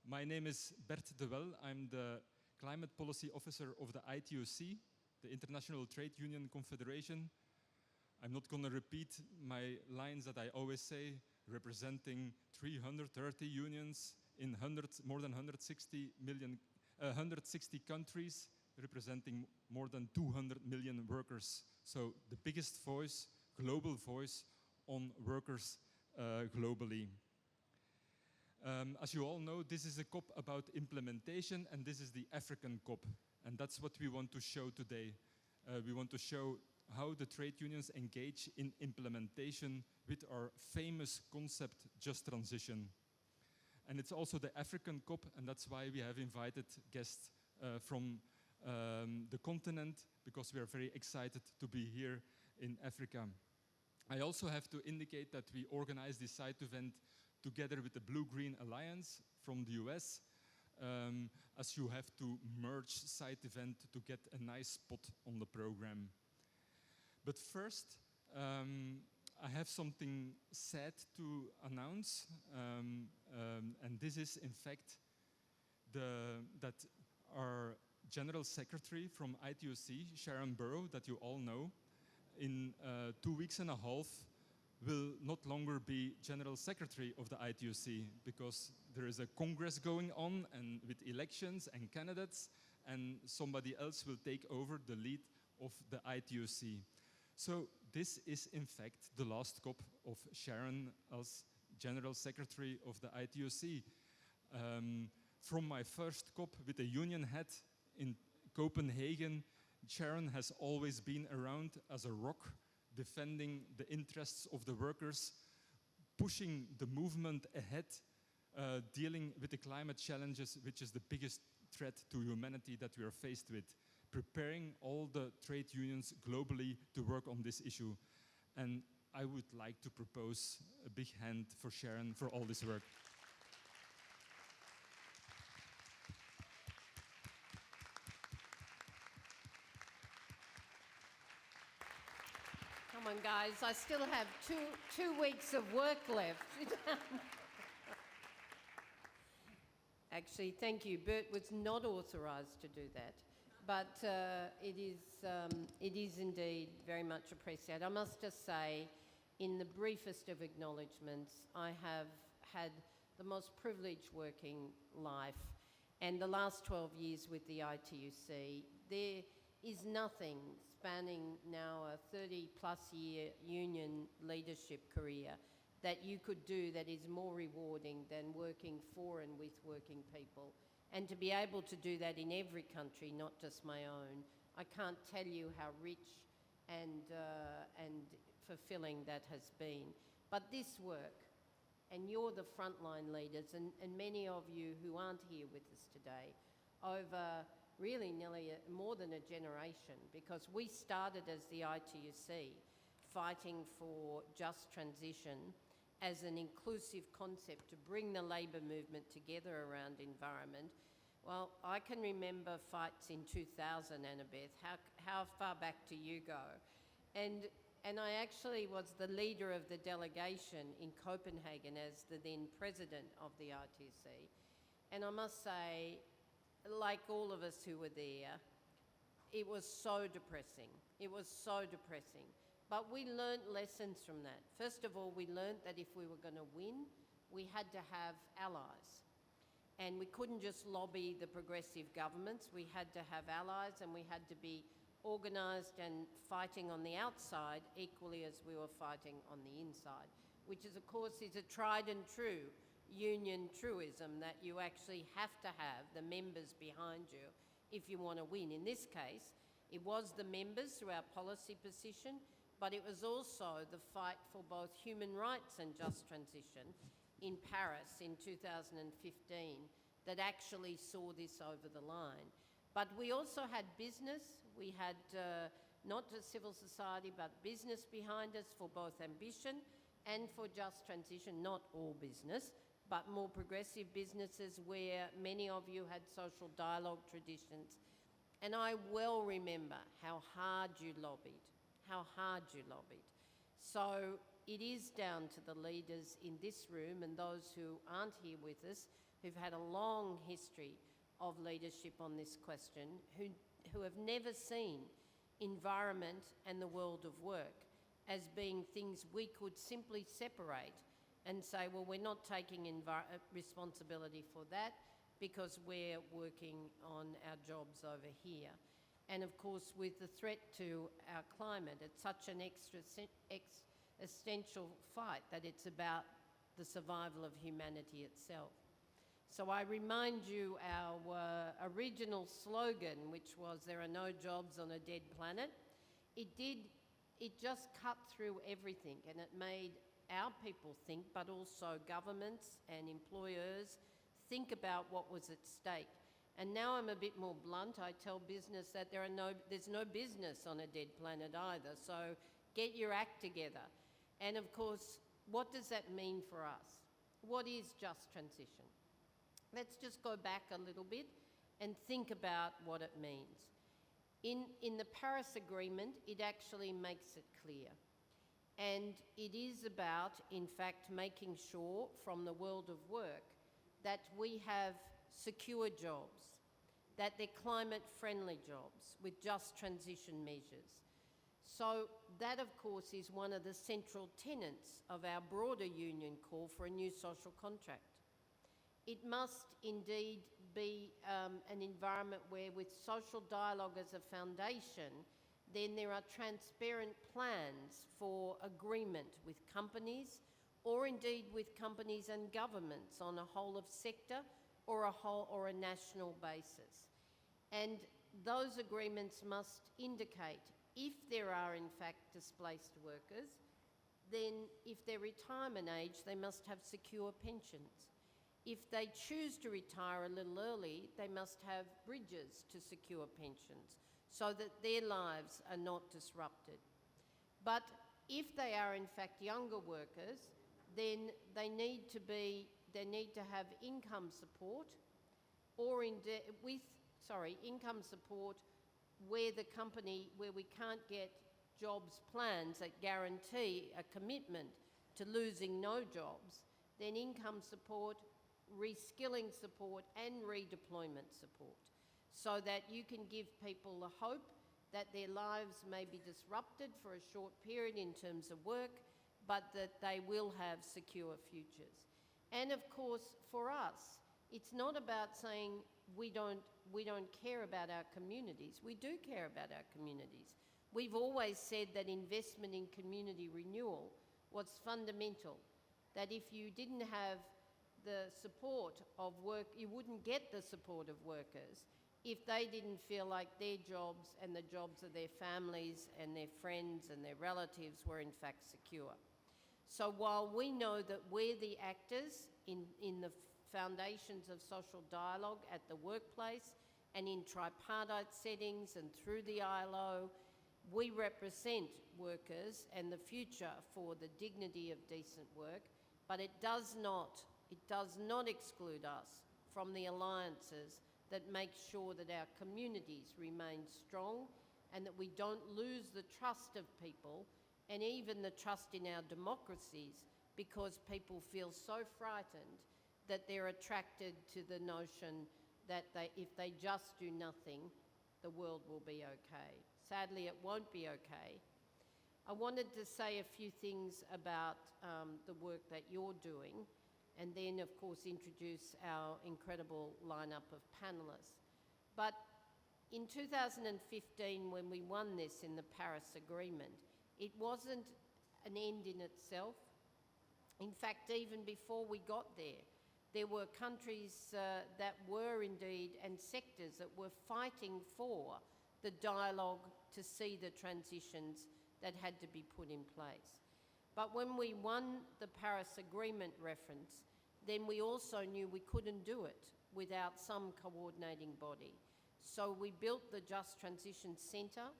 My name is Bert de Wel. I'm the Climate Policy Officer of the ITUC, the International Trade Union Confederation. I'm not going to repeat my lines that I always say, representing 330 unions in more than 160 countries, representing more than 200 million workers. So the biggest voice, global voice on workers globally. As you all know, this is a COP about implementation, and this is the African COP. And that's what we want to show today. We want to show how the trade unions engage in implementation with our famous concept, just transition. And it's also the African COP, and that's why we have invited guests from the continent, because we are very excited to be here in Africa. I also have to indicate that we organize this side event together with the Blue-Green Alliance from the US, as you have to merge side event to get a nice spot on the program. But first, I have something sad to announce, and this is in fact that our General Secretary from ITUC, Sharan Burrow, that you all know, in 2 weeks and a half will not longer be General Secretary of the ITUC, because there is a Congress going on and with elections and candidates, and somebody else will take over the lead of the ITUC. So this is in fact the last COP of Sharan as General Secretary of the ITUC. From my first COP with a union head in Copenhagen, Sharan has always been around as a rock, defending the interests of the workers, pushing the movement ahead, dealing with the climate challenges, which is the biggest threat to humanity that we are faced with, preparing all the trade unions globally to work on this issue. And I would like to propose a big hand for Sharan for all this work. Come on, guys, I still have two weeks of work left. Actually, thank you. Bert was not authorised to do that, but it is indeed very much appreciated. I must just say, in the briefest of acknowledgements, I have had the most privileged working life, and the last 12 years with the ITUC, there is nothing spanning now a 30-plus year union leadership career that you could do that is more rewarding than working for and with working people. And to be able to do that in every country, not just my own, I can't tell you how rich and fulfilling that has been. But this work, and you're the frontline leaders, and many of you who aren't here with us today, over really nearly more than a generation, because we started as the ITUC fighting for just transition as an inclusive concept to bring the labour movement together around environment. Well, I can remember fights in 2000, Annabeth. How far back do you go? And I actually was the leader of the delegation in Copenhagen as the then president of the ITUC. And I must say, like all of us who were there, it was so depressing. It was so depressing. But we learnt lessons from that. First of all, we learnt that if we were going to win, we had to have allies. And we couldn't just lobby the progressive governments. We had to have allies, and we had to be organised and fighting on the outside equally as we were fighting on the inside, which is, of course, is a tried and true union truism, that you actually have to have the members behind you if you want to win. In this case, it was the members through our policy position, but it was also the fight for both human rights and just transition in Paris in 2015 that actually saw this over the line. But we also had business. We had not just civil society, but business behind us for both ambition and for just transition. Not all business, but more progressive businesses where many of you had social dialogue traditions. And I well remember how hard you lobbied, how hard you lobbied. So it is down to the leaders in this room and those who aren't here with us, who've had a long history of leadership on this question, who have never seen environment and the world of work as being things we could simply separate and say, well, we're not taking responsibility for that because we're working on our jobs over here. And of course, with the threat to our climate, it's such an existential fight that it's about the survival of humanity itself. So I remind you our original slogan, which was, there are no jobs on a dead planet. It just cut through everything, and it made our people think, but also governments and employers think about what was at stake. And now I'm a bit more blunt. I tell business that there's no business on a dead planet either, so get your act together. And of course, what does that mean for us? What is just transition? Let's just go back a little bit and think about what it means. In the Paris Agreement, it actually makes it clear. And it is about, in fact, making sure from the world of work that we have secure jobs, that they're climate-friendly jobs with just transition measures. So that, of course, is one of the central tenets of our broader union call for a new social contract. It must indeed be an environment where, with social dialogue as a foundation, then there are transparent plans for agreement with companies, or indeed with companies and governments on a whole of sector or a national basis. And those agreements must indicate if there are in fact displaced workers, then if they're retirement age, they must have secure pensions. If they choose to retire a little early, they must have bridges to secure pensions so that their lives are not disrupted. But if they are in fact younger workers, then they need to have income support, or income support where we can't get jobs plans that guarantee a commitment to losing no jobs, then income support, reskilling support and redeployment support, so that you can give people the hope that their lives may be disrupted for a short period in terms of work, but that they will have secure futures. And of course, for us, it's not about saying we don't care about our communities. We do care about our communities. We've always said that investment in community renewal was fundamental, that if you didn't have the support of work, you wouldn't get the support of workers if they didn't feel like their jobs and the jobs of their families and their friends and their relatives were in fact secure. So while we know that we're the actors in the foundations of social dialogue at the workplace and in tripartite settings and through the ILO, we represent workers and the future for the dignity of decent work, but it does not exclude us from the alliances that make sure that our communities remain strong and that we don't lose the trust of people and even the trust in our democracies because people feel so frightened that they're attracted to the notion that if they just do nothing, the world will be okay. Sadly, it won't be okay. I wanted to say a few things about the work that you're doing, and then, of course, introduce our incredible lineup of panellists. But in 2015, when we won this in the Paris Agreement, it wasn't an end in itself. In fact, even before we got there were countries that were indeed, and sectors that were fighting for the dialogue to see the transitions that had to be put in place. But when we won the Paris Agreement reference, then we also knew we couldn't do it without some coordinating body. So we built the Just Transition Centre.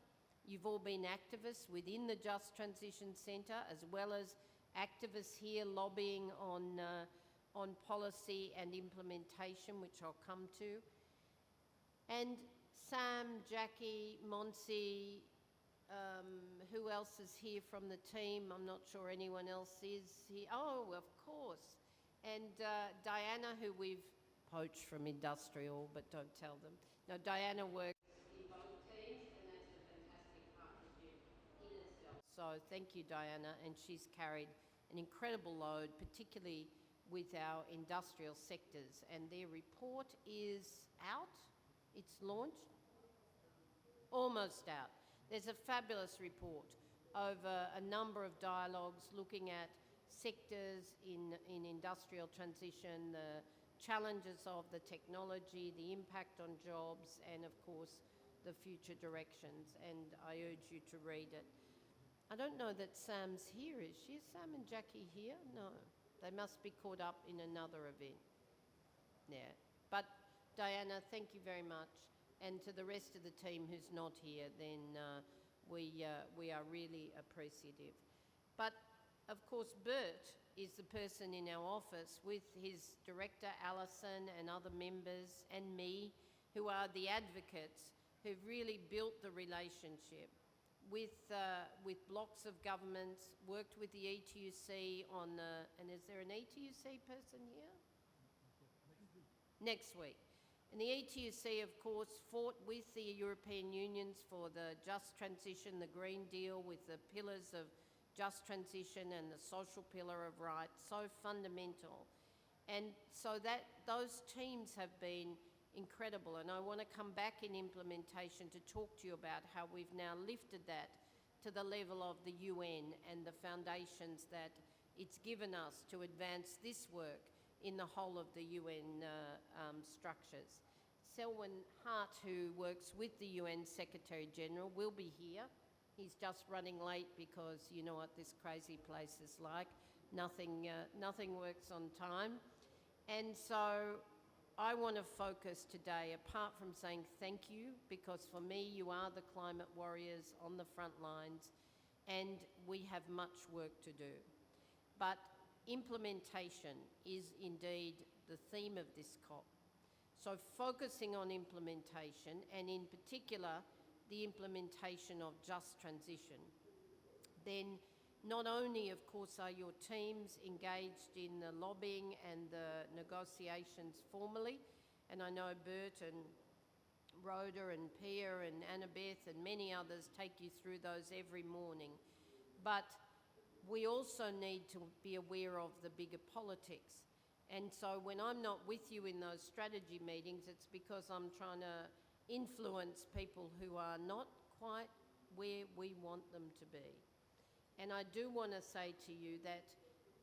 You've all been activists within the Just Transition Centre, as well as activists here lobbying on policy and implementation, which I'll come to. And Sam, Jackie, Manzi, who else is here from the team? I'm not sure anyone else is here. Oh, of course. And Diana, who we've poached from industrial, but don't tell them. No, Diana works in both teams, and that's a fantastic partnership in itself. So thank you, Diana, and she's carried an incredible load, particularly with our industrial sectors. And their report is out. It's launched. Almost out. There's a fabulous report over a number of dialogues looking at sectors in industrial transition, the challenges of the technology, the impact on jobs, and of course, the future directions. And I urge you to read it. I don't know that Sam's here, is she? Is Sam and Jackie here? No. They must be caught up in another event. Yeah. But Diana, thank you very much. And to the rest of the team who's not here, then we are really appreciative. But of course, Bert is the person in our office with his director, Alison, and other members, and me, who are the advocates who've really built the relationship with blocks of governments, worked with the ETUC on the, and is there an ETUC person here? Next week. And the ETUC, of course, fought with the European Unions for the just transition, the Green Deal, with the pillars of just transition and the social pillar of rights, so fundamental. And so that those teams have been incredible. And I want to come back in implementation to talk to you about how we've now lifted that to the level of the UN and the foundations that it's given us to advance this work in the whole of the UN structures. Selwin Hart, who works with the UN Secretary General, will be here. He's just running late because you know what this crazy place is like. Nothing works on time. And so I want to focus today, apart from saying thank you, because for me you are the climate warriors on the front lines, and we have much work to do. But implementation is indeed the theme of this COP. So focusing on implementation, and in particular, the implementation of just transition. Then not only, of course, are your teams engaged in the lobbying and the negotiations formally, and I know Bert and Rhoda and Pia and Annabeth and many others take you through those every morning, but we also need to be aware of the bigger politics. And so when I'm not with you in those strategy meetings, it's because I'm trying to influence people who are not quite where we want them to be. And I do want to say to you that,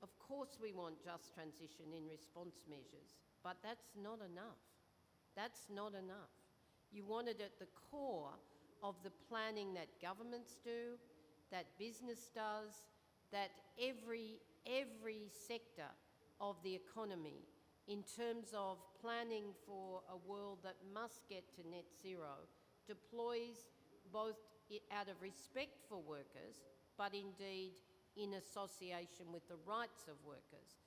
of course, we want just transition in response measures, but that's not enough. That's not enough. You want it at the core of the planning that governments do, that business does, that every sector of the economy, in terms of planning for a world that must get to net zero, deploys both out of respect for workers, but indeed in association with the rights of workers,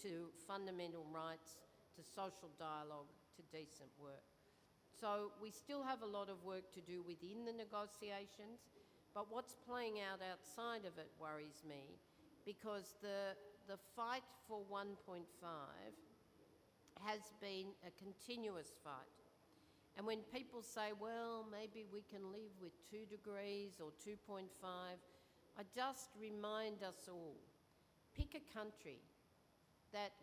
to fundamental rights, to social dialogue, to decent work. So we still have a lot of work to do within the negotiations, but what's playing out outside of it worries me, because the fight for 1.5 has been a continuous fight. And when people say, well, maybe we can live with 2 degrees or 2.5, I just remind us all, pick a country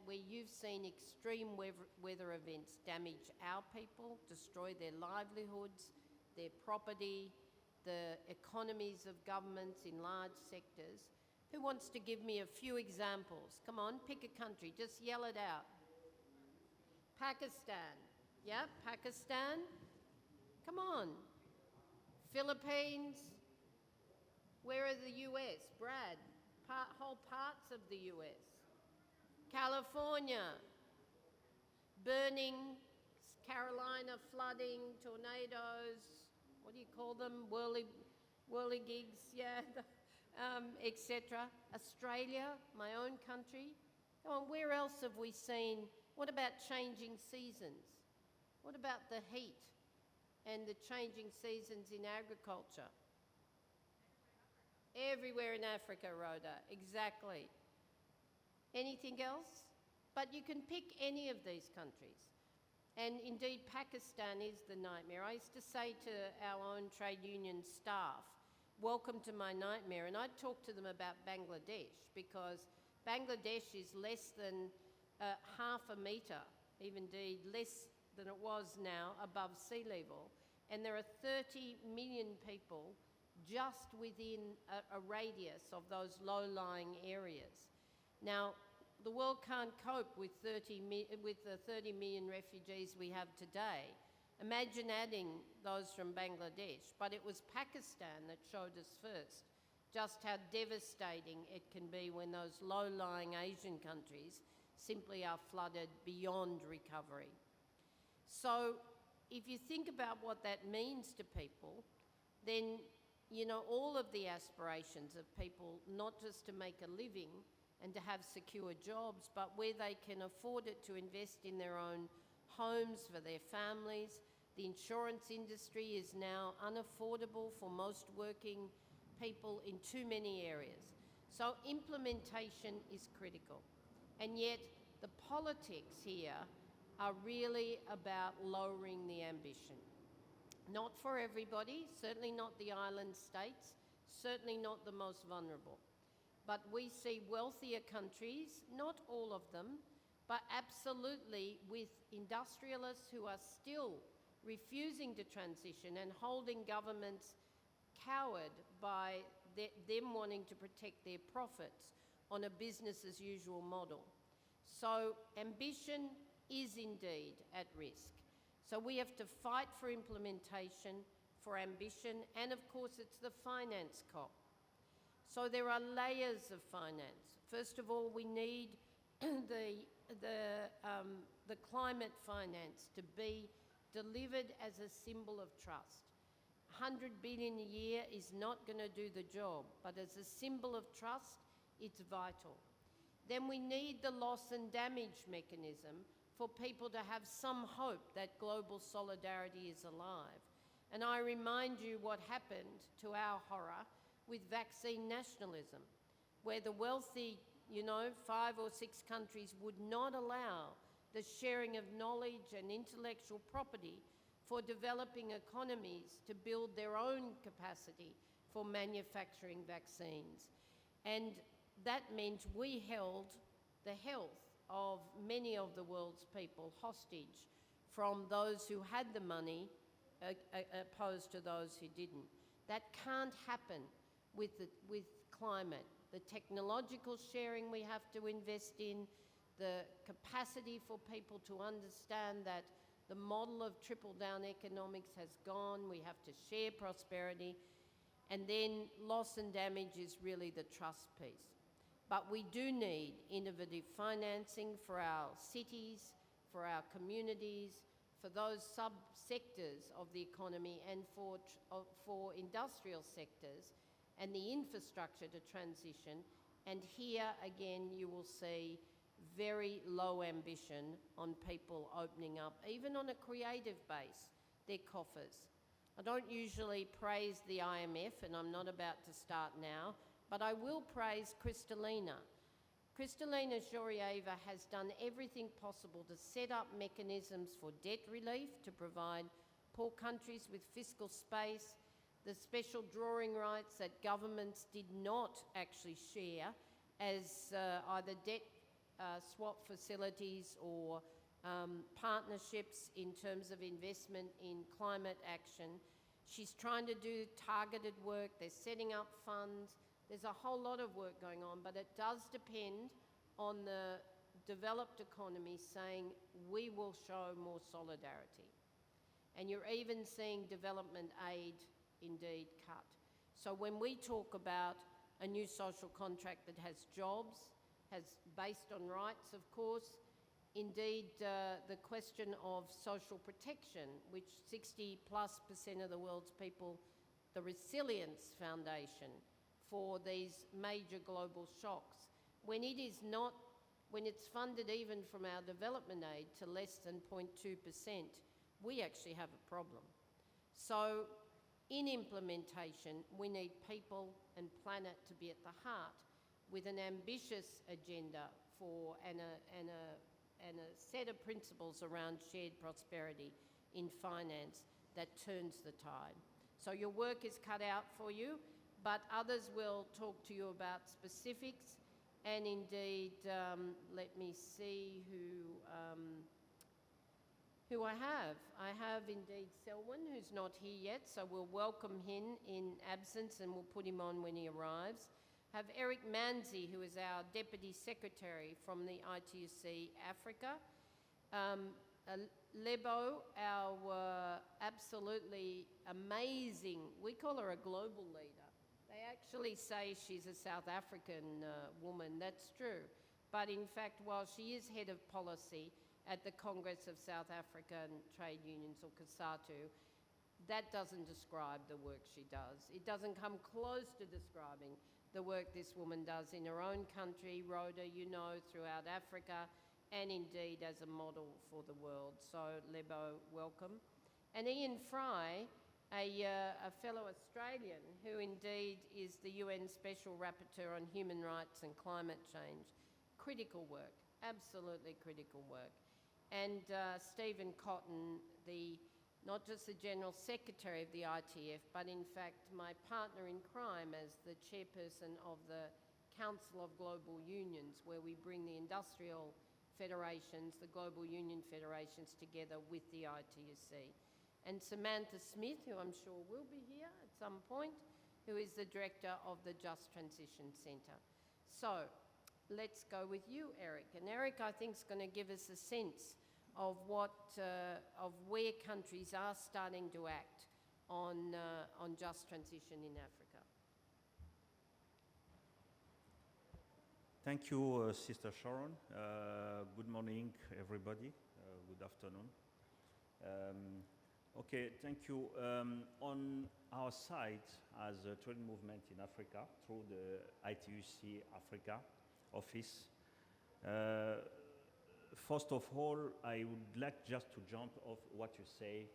where you've seen extreme weather events damage our people, destroy their livelihoods, their property, the economies of governments in large sectors. Who wants to give me a few examples? Come on, pick a country, just yell it out. Pakistan. Yeah, Pakistan. Come on. Philippines. Where are the US? Brad. Whole parts of the US. California. Burning. Carolina, flooding, tornadoes. What do you call them? Whirligigs, yeah. Etc. Australia, my own country. Oh, where else have we seen? What about changing seasons? What about the heat and the changing seasons in agriculture? Everywhere in Africa, Rhoda, exactly. Anything else? But you can pick any of these countries. And indeed, Pakistan is the nightmare. I used to say to our own trade union staff, welcome to my nightmare. And I'd talk to them about Bangladesh, because Bangladesh is less than half a metre, indeed less than it was now, above sea level. And there are 30 million people just within a radius of those low-lying areas. Now, the world can't cope with the 30 million refugees we have today. Imagine adding those from Bangladesh, but it was Pakistan that showed us first just how devastating it can be when those low-lying Asian countries simply are flooded beyond recovery. So if you think about what that means to people, then, you know, all of the aspirations of people, not just to make a living and to have secure jobs, but where they can afford it to invest in their own homes for their families. The insurance industry is now unaffordable for most working people in too many areas. So implementation is critical. And yet the politics here are really about lowering the ambition. Not for everybody, certainly not the island states, certainly not the most vulnerable. But we see wealthier countries, not all of them, but absolutely with industrialists who are still refusing to transition and holding governments cowed by them wanting to protect their profits on a business as usual model. So ambition is indeed at risk. So we have to fight for implementation, for ambition, and of course it's the finance cop. So there are layers of finance. First of all, we need the climate finance to be delivered as a symbol of trust. 100 billion a year is not going to do the job, but as a symbol of trust, it's vital. Then we need the loss and damage mechanism for people to have some hope that global solidarity is alive. And I remind you what happened to our horror with vaccine nationalism, where the wealthy, 5 or 6 countries would not allow the sharing of knowledge and intellectual property for developing economies to build their own capacity for manufacturing vaccines. And that meant we held the health of many of the world's people hostage from those who had the money opposed to those who didn't. That can't happen with climate. The technological sharing we have to invest in, the capacity for people to understand that the model of trickle-down economics has gone, we have to share prosperity, and then loss and damage is really the trust piece. But we do need innovative financing for our cities, for our communities, for those sub-sectors of the economy, and for industrial sectors, and the infrastructure to transition. And here, again, you will see very low ambition on people opening up, even on a creative base, their coffers. I don't usually praise the IMF, and I'm not about to start now, but I will praise Kristalina. Kristalina Georgieva has done everything possible to set up mechanisms for debt relief, to provide poor countries with fiscal space, the special drawing rights that governments did not actually share as either debt swap facilities or partnerships in terms of investment in climate action. She's trying to do targeted work. They're setting up funds. There's a whole lot of work going on, but it does depend on the developed economy saying, we will show more solidarity. And you're even seeing development aid indeed cut. So when we talk about a new social contract that has jobs, based on rights, of course, indeed the question of social protection, which 60+% of the world's people, the Resilience Foundation for these major global shocks, when it's funded even from our development aid to less than 0.2%, we actually have a problem. So in implementation, we need people and planet to be at the heart, with an ambitious agenda for and a set of principles around shared prosperity in finance that turns the tide. So your work is cut out for you, but others will talk to you about specifics. And indeed, let me see who I have. I have indeed Selwin, who's not here yet, so we'll welcome him in absence and we'll put him on when he arrives. I have Eric Manzi, who is our Deputy Secretary from the ITUC-Africa. Lebo, our absolutely amazing, we call her a global leader. They actually say she's a South African woman, that's true. But in fact, while she is head of policy at the Congress of South African Trade Unions, or COSATU, that doesn't describe the work she does. It doesn't come close to describing the work this woman does in her own country, Rhoda, you know, throughout Africa, and indeed as a model for the world. So, Lebo, welcome. And Ian Fry, a fellow Australian who indeed is the UN Special Rapporteur on Human Rights and Climate Change. Critical work, absolutely critical work. And Stephen Cotton, not just the General Secretary of the ITF, but in fact my partner in crime as the chairperson of the Council of Global Unions, where we bring the industrial federations, the global union federations together with the ITUC. And Samantha Smith, who I'm sure will be here at some point, who is the director of the Just Transition Centre. So let's go with you, Eric. And Eric, I think, is going to give us a sense of of where countries are starting to act on just transition in Africa. Thank you, Sister Sharan. Good morning, everybody. Good afternoon. Okay, thank you. On our side, as a trade movement in Africa, through the ITUC-Africa office, first of all, I would like just to jump off what you say.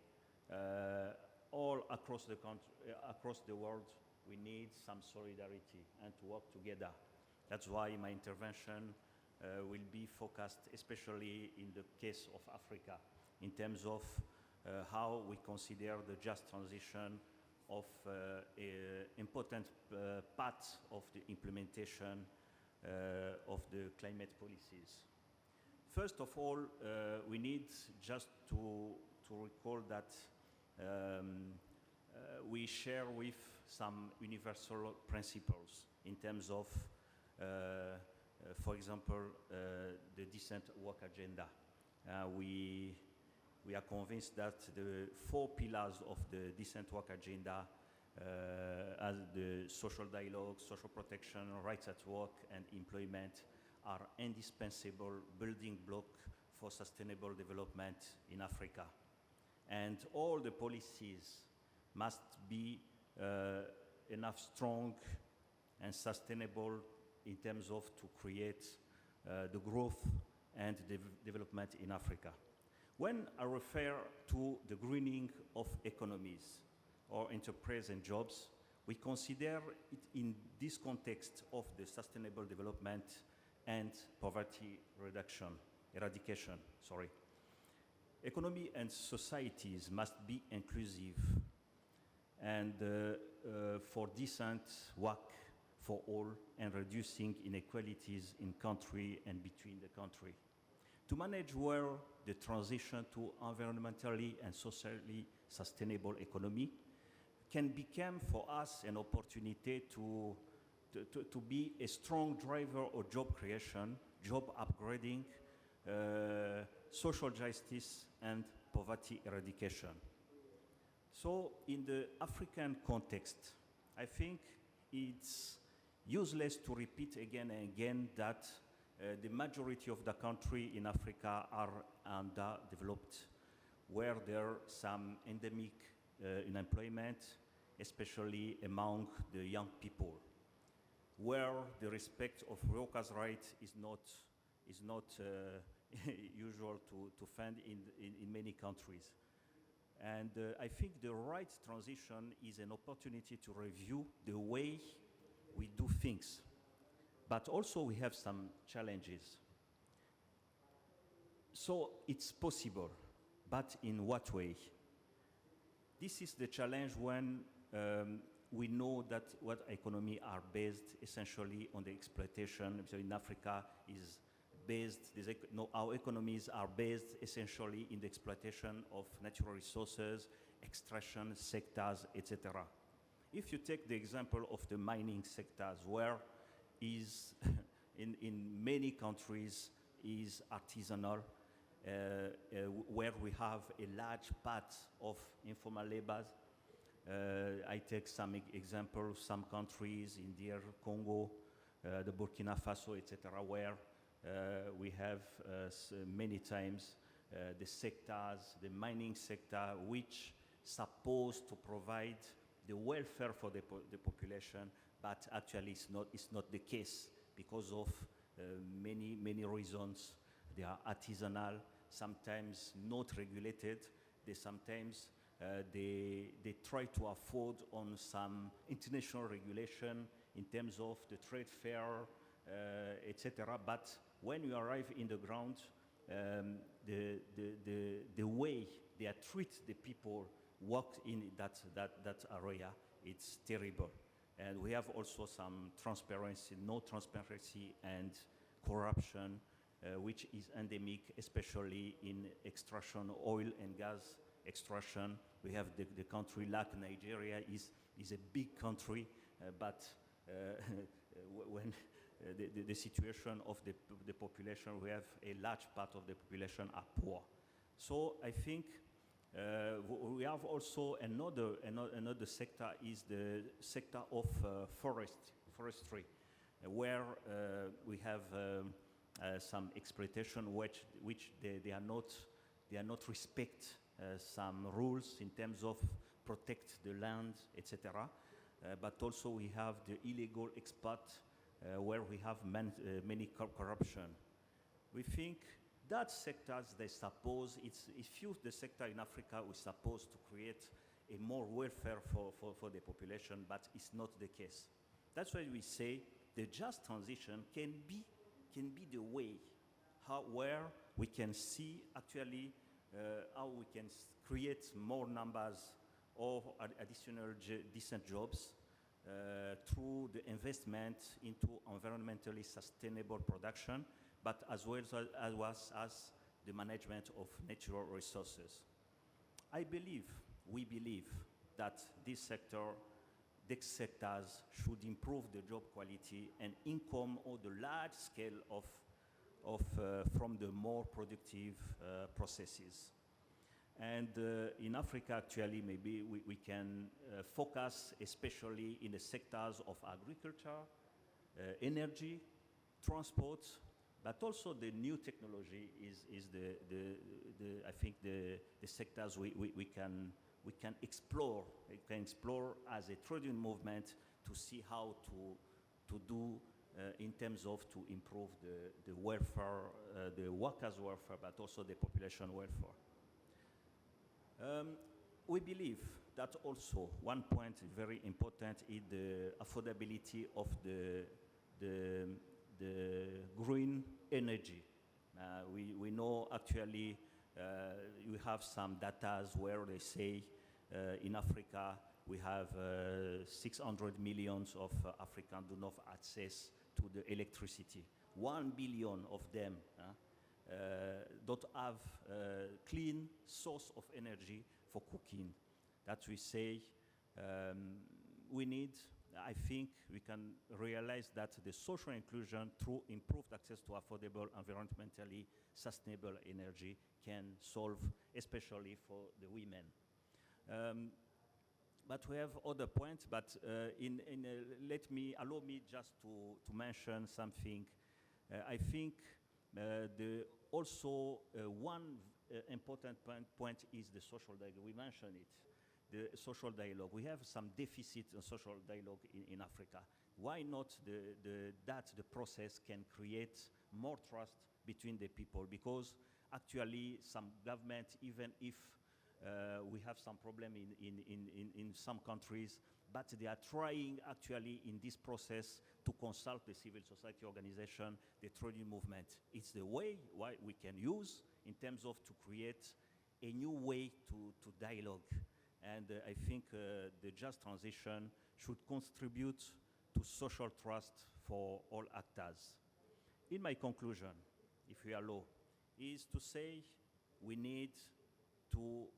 All across the country, across the world, we need some solidarity and to work together. That's why my intervention will be focused, especially in the case of Africa, in terms of how we consider the just transition of important part of the implementation of the climate policies. First of all, we need just to recall that we share with some universal principles in terms of, for example, the decent work agenda. We are convinced that the 4 pillars of the decent work agenda, as the social dialogue, social protection, rights at work, and employment, are indispensable building block for sustainable development in Africa. And all the policies must be enough strong and sustainable in terms of to create the growth and development in Africa. When I refer to the greening of economies or enterprise and jobs, we consider it in this context of the sustainable development and poverty eradication. Economy and societies must be inclusive and for decent work for all and reducing inequalities in country and between the country. To manage well the transition to environmentally and socially sustainable economy can become for us an opportunity to be a strong driver of job creation, job upgrading, social justice, and poverty eradication. So in the African context, I think it's useless to repeat again and again that the majority of the country in Africa are underdeveloped, where there are some endemic unemployment, especially among the young people, where the respect of workers' rights is not usual to find in many countries. And I think the right transition is an opportunity to review the way we do things. But also we have some challenges. So it's possible, but in what way? This is the challenge when we know that what economy are based essentially on the exploitation. So in Africa is based, our economies are based essentially in the exploitation of natural resources, extraction sectors, etc. If you take the example of the mining sectors, where is in many countries is artisanal, where we have a large part of informal labor. I take some examples, some countries, India, Congo, the Burkina Faso, etc., where we have many times the sectors, the mining sector, which supposed to provide the welfare for the population, but actually it's not the case because of many reasons. They are artisanal, sometimes not regulated. They sometimes they try to afford on some international regulation in terms of the trade fair, etc. But when you arrive in the ground, the way they treat the people work in that area, it's terrible. And we have also some transparency, no transparency and corruption, which is endemic, especially in extraction, oil and gas extraction. We have the country like Nigeria is a big country, but when the situation of the population, we have a large part of the population are poor. So I think we have also another sector is the sector of forestry, where we have some exploitation which they are not respect some rules in terms of protect the land, etc. But also we have the illegal export where we have many corruption. We think that sectors, they suppose, if you, the sector in Africa, we supposed to create a more welfare for the population, but it's not the case. That's why we say the just transition can be the way where we can see actually how we can create more numbers of additional decent jobs through the investment into environmentally sustainable production, but as well as the management of natural resources. We believe that these sectors should improve the job quality and income or the large scale from the more productive processes. And in Africa, actually, maybe we can focus especially in the sectors of agriculture, energy, transport, but also the new technology is I think the sectors we can explore. We can explore as a trading movement to see how to do in terms of to improve the welfare, the workers' welfare, but also the population welfare. We believe that also one point very important is the affordability of the green energy. We know actually you have some data where they say in Africa we have 600 million of Africans do not have access to the electricity. 1 billion of them don't have clean source of energy for cooking. That we say we need. I think we can realize that the social inclusion through improved access to affordable, environmentally sustainable energy can solve, especially for the women. But we have other points, but allow me just to mention something. I think also one important point is the social dialogue. We mentioned it. The social dialogue. We have some deficit in social dialogue in Africa. Why not the process can create more trust between the people? Because actually some government, even if We have some problem in some countries, but they are trying actually in this process to consult the civil society organization, the trade union movement. It's the way why we can use in terms of to create a new way to dialogue. And I think the just transition should contribute to social trust for all actors. In my conclusion, if you allow, is to say we need to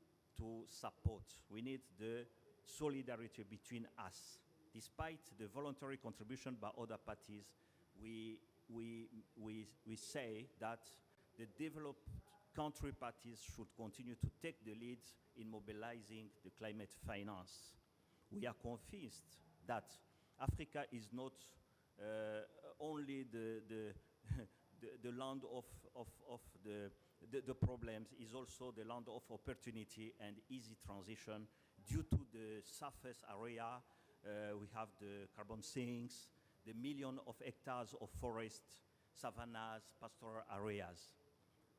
support, we need the solidarity between us. Despite the voluntary contribution by other parties, we say that the developed country parties should continue to take the lead in mobilizing the climate finance. We are convinced that Africa is not only the land of the problems, is also the land of opportunity and easy transition. Due to the surface area, we have the carbon sinks, the million of hectares of forest, savannas, pastoral areas.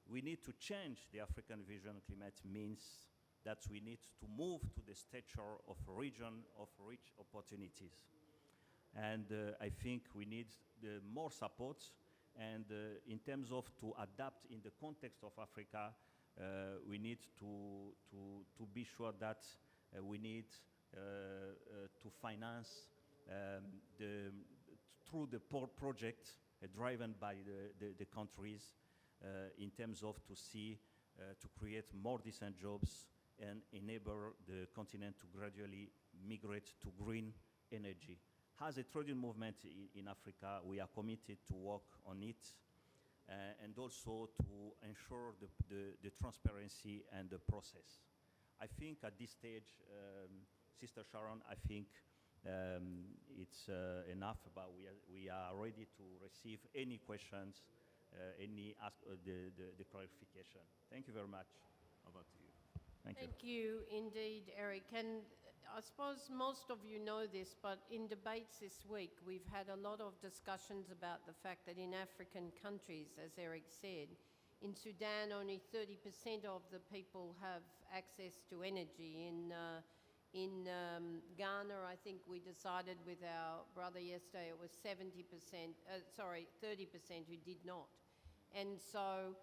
We need to change the African vision. Climate means that we need to move to the stature of a region of rich opportunities. And I think we need more support. And in terms of to adapt in the context of Africa, we need to be sure that we need to finance through the project driven by the countries in terms of to see to create more decent jobs and enable the continent to gradually migrate to green energy. As a trade union movement in Africa, we are committed to work on it and also to ensure the transparency and the process. I think at this stage, Sister Sharan, I think it's enough, but we are ready to receive any questions, the clarification. Thank you very much. Over to you. Thank you. Thank you indeed, Eric. And I suppose most of you know this, but in debates this week, we've had a lot of discussions about the fact that in African countries, as Eric said, in Sudan, only 30% of the people have access to energy. In Ghana, I think we decided with our brother yesterday it was 30% who did not. And so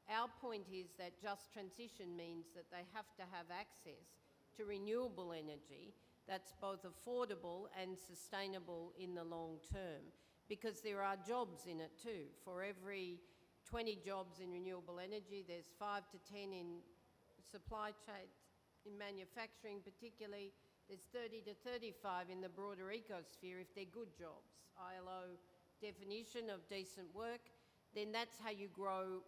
our point is that just transition means that they have to have access to renewable energy that's both affordable and sustainable in the long term, because there are jobs in it too. For every 20 jobs in renewable energy, there's 5 to 10 in supply chain, in manufacturing particularly. There's 30 to 35 in the broader ecosphere if they're good jobs. ILO definition of decent work, then that's how you grow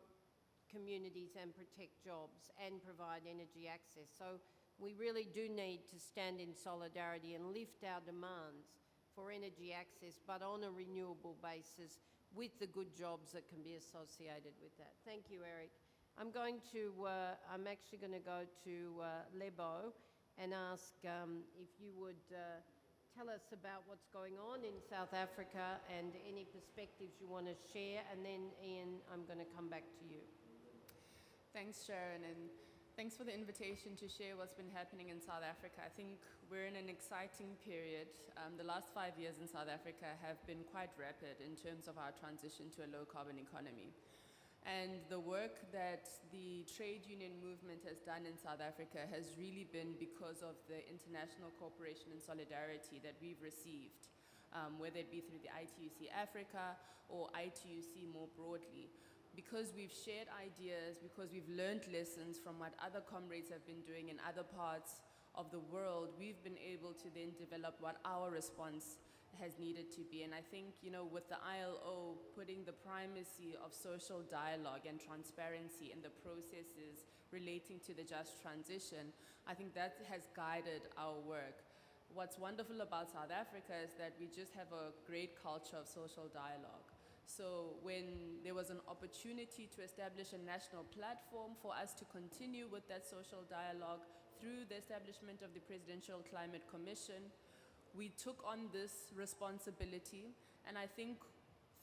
communities and protect jobs and provide energy access. So we really do need to stand in solidarity and lift our demands for energy access, but on a renewable basis with the good jobs that can be associated with that. Thank you, Eric. I'm actually going to go to Lebo and ask if you would tell us about what's going on in South Africa and any perspectives you want to share, and then Ian, I'm going to come back to you. Thanks, Sharon, and thanks for the invitation to share what's been happening in South Africa. I think we're in an exciting period. The last 5 years in South Africa have been quite rapid in terms of our transition to a low-carbon economy. And the work that the trade union movement has done in South Africa has really been because of the international cooperation and solidarity that we've received, whether it be through the ITUC-Africa or ITUC more broadly. Because we've shared ideas, because we've learned lessons from what other comrades have been doing in other parts of the world, we've been able to then develop what our response has needed to be. And I think, with the ILO putting the primacy of social dialogue and transparency in the processes relating to the just transition, I think that has guided our work. What's wonderful about South Africa is that we just have a great culture of social dialogue. So when there was an opportunity to establish a national platform for us to continue with that social dialogue through the establishment of the Presidential Climate Commission, we took on this responsibility. And I think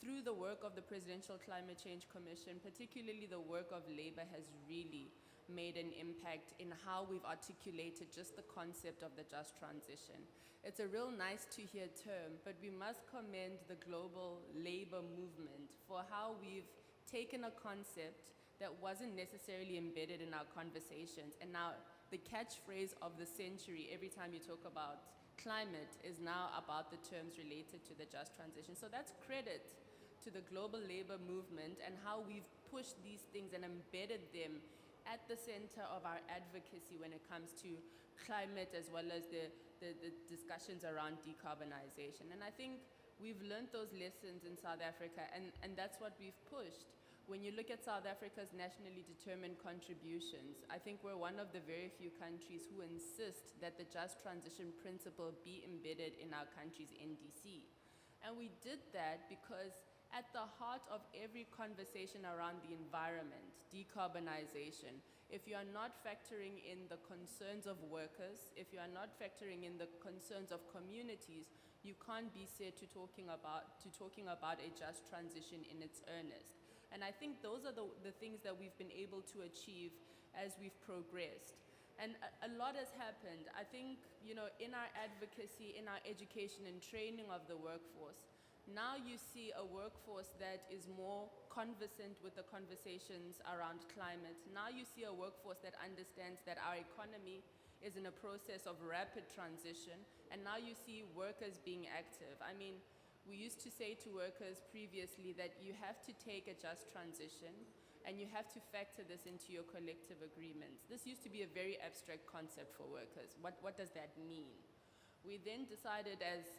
through the work of the Presidential Climate Change Commission, particularly the work of Labour, has really made an impact in how we've articulated just the concept of the just transition. It's a real nice to hear term, but we must commend the global labor movement for how we've taken a concept that wasn't necessarily embedded in our conversations, and now the catchphrase of the century every time you talk about climate is now about the terms related to the just transition. So that's credit to the global labor movement and how we've pushed these things and embedded them at the center of our advocacy when it comes to climate, as well as the discussions around decarbonization. And I think we've learned those lessons in South Africa, and that's what we've pushed. When you look at South Africa's nationally determined contributions, I think we're one of the very few countries who insist that the just transition principle be embedded in our country's NDC. And we did that because at the heart of every conversation around the environment, decarbonization, if you are not factoring in the concerns of workers, if you are not factoring in the concerns of communities, you can't be said to talking about a just transition in its earnest. And I think those are the things that we've been able to achieve as we've progressed. And a lot has happened. I think, you know, in our advocacy, in our education and training of the workforce, now you see a workforce that is more conversant with the conversations around climate. Now you see a workforce that understands that our economy is in a process of rapid transition, and now you see workers being active. I mean, we used to say to workers previously that you have to take a just transition and you have to factor this into your collective agreements. This used to be a very abstract concept for workers. What does that mean? We then decided as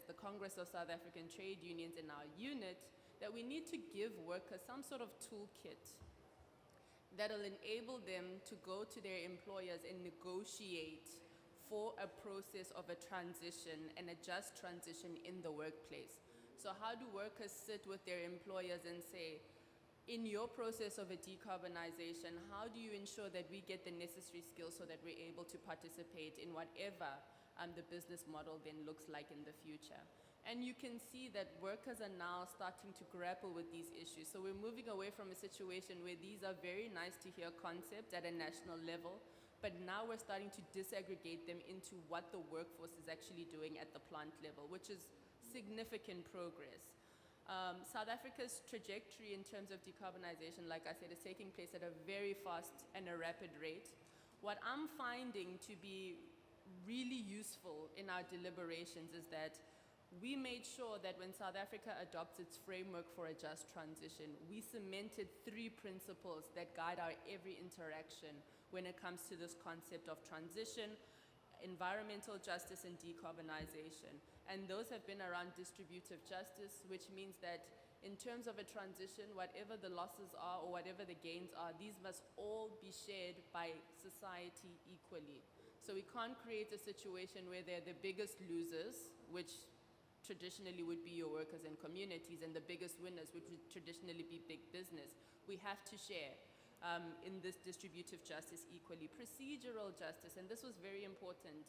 the Congress of South African Trade Unions in our unit that we need to give workers some sort of toolkit that'll enable them to go to their employers and negotiate for a process of a transition and a just transition in the workplace. So how do workers sit with their employers and say, in your process of a decarbonization, how do you ensure that we get the necessary skills so that we're able to participate in whatever the business model then looks like in the future? And you can see that workers are now starting to grapple with these issues. So we're moving away from a situation where these are very nice to hear concepts at a national level, but now we're starting to disaggregate them into what the workforce is actually doing at the plant level, which is significant progress. South Africa's trajectory in terms of decarbonization, like I said, is taking place at a very fast and a rapid rate. What I'm finding to be really useful in our deliberations is that we made sure that when South Africa adopts its framework for a just transition, we cemented 3 principles that guide our every interaction when it comes to this concept of transition, environmental justice, and decarbonization. And those have been around distributive justice, which means that in terms of a transition, whatever the losses are or whatever the gains are, these must all be shared by society equally. So we can't create a situation where they're the biggest losers, which traditionally would be your workers and communities, and the biggest winners, which would traditionally be big business. We have to share in this distributive justice equally. Procedural justice, and this was very important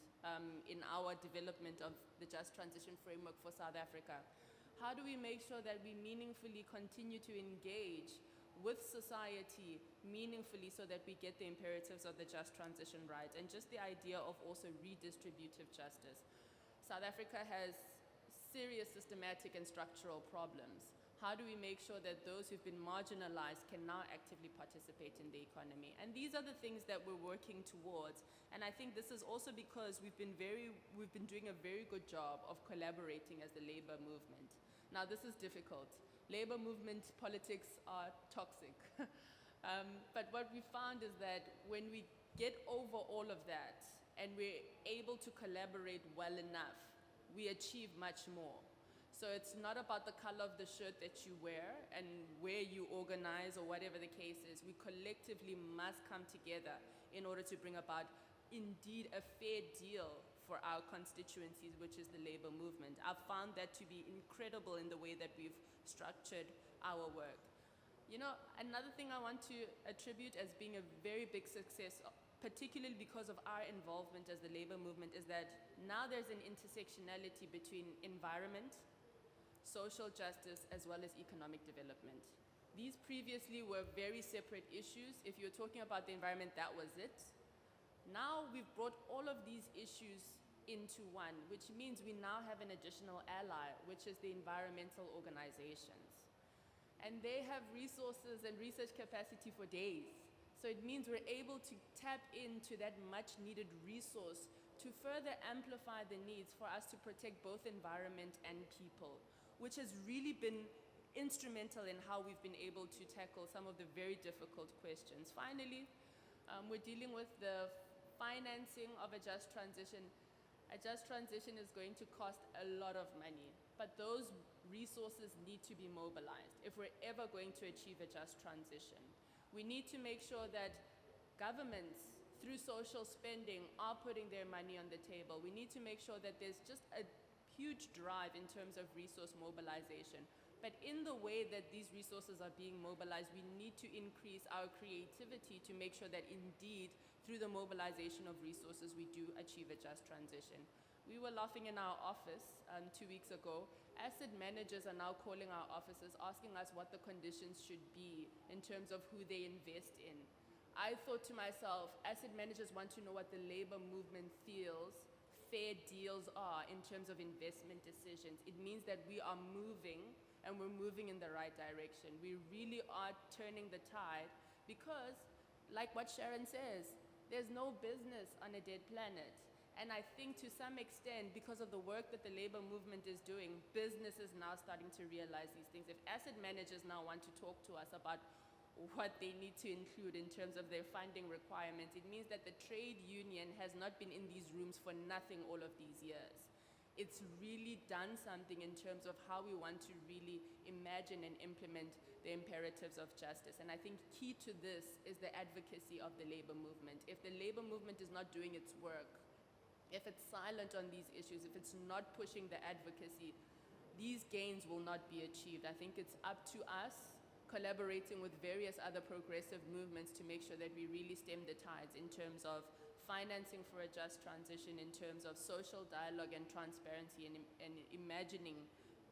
in our development of the Just Transition Framework for South Africa. How do we make sure that we meaningfully continue to engage with society meaningfully so that we get the imperatives of the just transition right, and just the idea of also redistributive justice. South Africa has serious systematic and structural problems. How do we make sure that those who've been marginalized can now actively participate in the economy? And these are the things that we're working towards. And I think this is also because we've been doing a very good job of collaborating as the labor movement. Now, this is difficult. Labor movement politics are toxic. But what we found is that when we get over all of that and we're able to collaborate well enough, we achieve much more. So it's not about the color of the shirt that you wear and where you organize or whatever the case is. We collectively must come together in order to bring about indeed a fair deal for our constituencies, which is the labor movement. I've found that to be incredible in the way that we've structured our work. You know, another thing I want to attribute as being a very big success, particularly because of our involvement as the labor movement, is that now there's an intersectionality between environment, social justice, as well as economic development. These previously were very separate issues. If you're talking about the environment, that was it. Now we've brought all of these issues into one, which means we now have an additional ally, which is the environmental organizations. And they have resources and research capacity for days. So it means we're able to tap into that much needed resource to further amplify the needs for us to protect both environment and people, which has really been instrumental in how we've been able to tackle some of the very difficult questions. Finally, we're dealing with the financing of a just transition. A just transition is going to cost a lot of money, but those resources need to be mobilized if we're ever going to achieve a just transition. We need to make sure that governments, through social spending, are putting their money on the table. We need to make sure that there's just a huge drive in terms of resource mobilization. But in the way that these resources are being mobilized, we need to increase our creativity to make sure that indeed, through the mobilization of resources, we do achieve a just transition. We were laughing in our office 2 weeks ago. Asset managers are now calling our offices, asking us what the conditions should be in terms of who they invest in. I thought to myself, asset managers want to know what the labor movement feels fair deals are in terms of investment decisions. It means that we are moving, and we're moving in the right direction. We really are turning the tide because, like what Sharan says, there's no business on a dead planet. And I think to some extent, because of the work that the labor movement is doing, business is now starting to realize these things. If asset managers now want to talk to us about what they need to include in terms of their funding requirements, it means that the trade union has not been in these rooms for nothing all of these years. It's really done something in terms of how we want to really imagine and implement the imperatives of justice. And I think key to this is the advocacy of the labor movement. If the labor movement is not doing its work, if it's silent on these issues, if it's not pushing the advocacy, these gains will not be achieved. I think it's up to us, collaborating with various other progressive movements, to make sure that we really stem the tides in terms of financing for a just transition, in terms of social dialogue and transparency, and imagining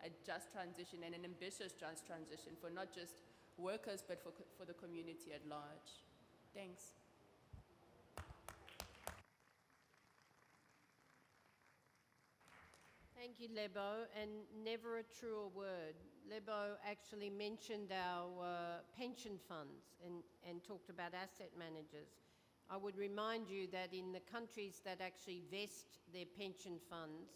a just transition and an ambitious just transition for not just workers, but for the community at large. Thanks. Thank you, Lebo, and never a truer word. Lebo actually mentioned our pension funds and talked about asset managers. I would remind you that in the countries that actually vest their pension funds,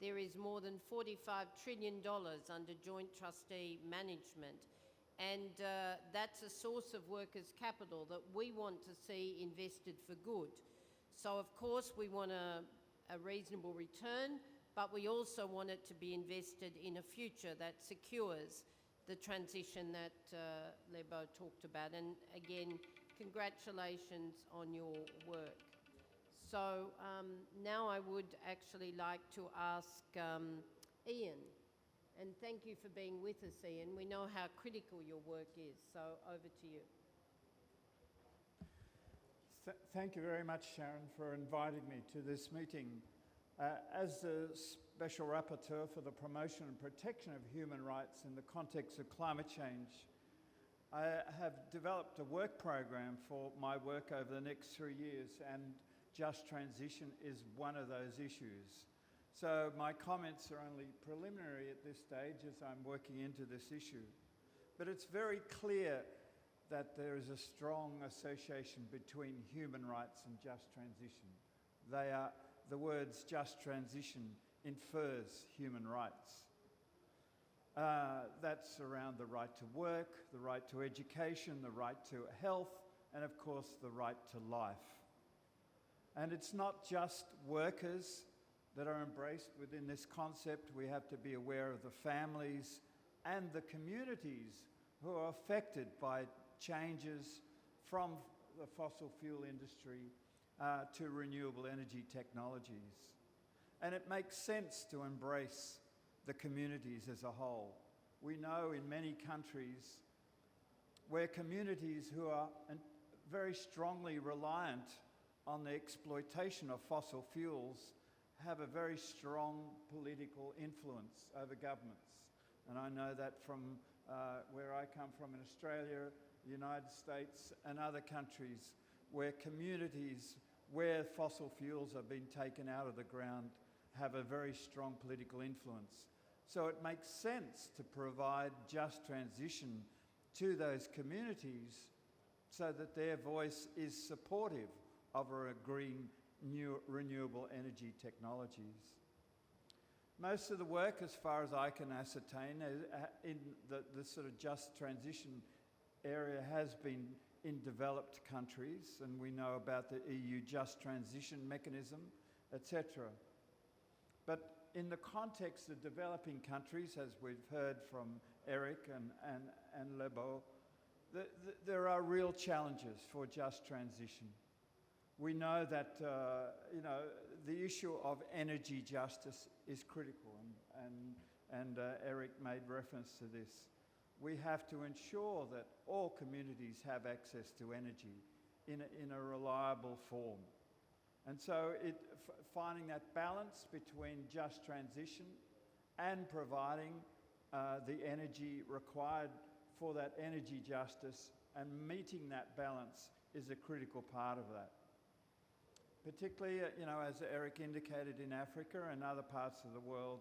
there is more than $45 trillion under joint trustee management. And that's a source of workers' capital that we want to see invested for good. So, of course, we want a reasonable return, but we also want it to be invested in a future that secures the transition that Lebo talked about. And again, congratulations on your work. So now I would actually like to ask Ian, and thank you for being with us, Ian. We know how critical your work is, so over to you. Thank you very much, Sharan, for inviting me to this meeting. As the Special Rapporteur for the Promotion and Protection of Human Rights in the context of climate change, I have developed a work program for my work over the next 3 years, and just transition is one of those issues. So my comments are only preliminary at this stage as I'm working into this issue. But it's very clear that there is a strong association between human rights and just transition. The words just transition infers human rights. That's around the right to work, the right to education, the right to health, and of course the right to life. And it's not just workers that are embraced within this concept. We have to be aware of the families and the communities who are affected by changes from the fossil fuel industry to renewable energy technologies. And it makes sense to embrace the communities as a whole. We know in many countries where communities who are very strongly reliant on the exploitation of fossil fuels have a very strong political influence over governments. And I know that from where I come from in Australia, the United States and other countries, where communities where fossil fuels have been taken out of the ground have a very strong political influence. So it makes sense to provide just transition to those communities so that their voice is supportive of a green, new renewable energy technologies. Most of the work, as far as I can ascertain, in the sort of just transition area has been in developed countries, and we know about the EU Just Transition Mechanism, etc. But in the context of developing countries, as we've heard from Eric and Lebo, there are real challenges for just transition. We know that the issue of energy justice is critical, and Eric made reference to this. We have to ensure that all communities have access to energy in a reliable form. And so finding that balance between just transition and providing the energy required for that energy justice and meeting that balance is a critical part of that. Particularly, as Eric indicated, in Africa and other parts of the world,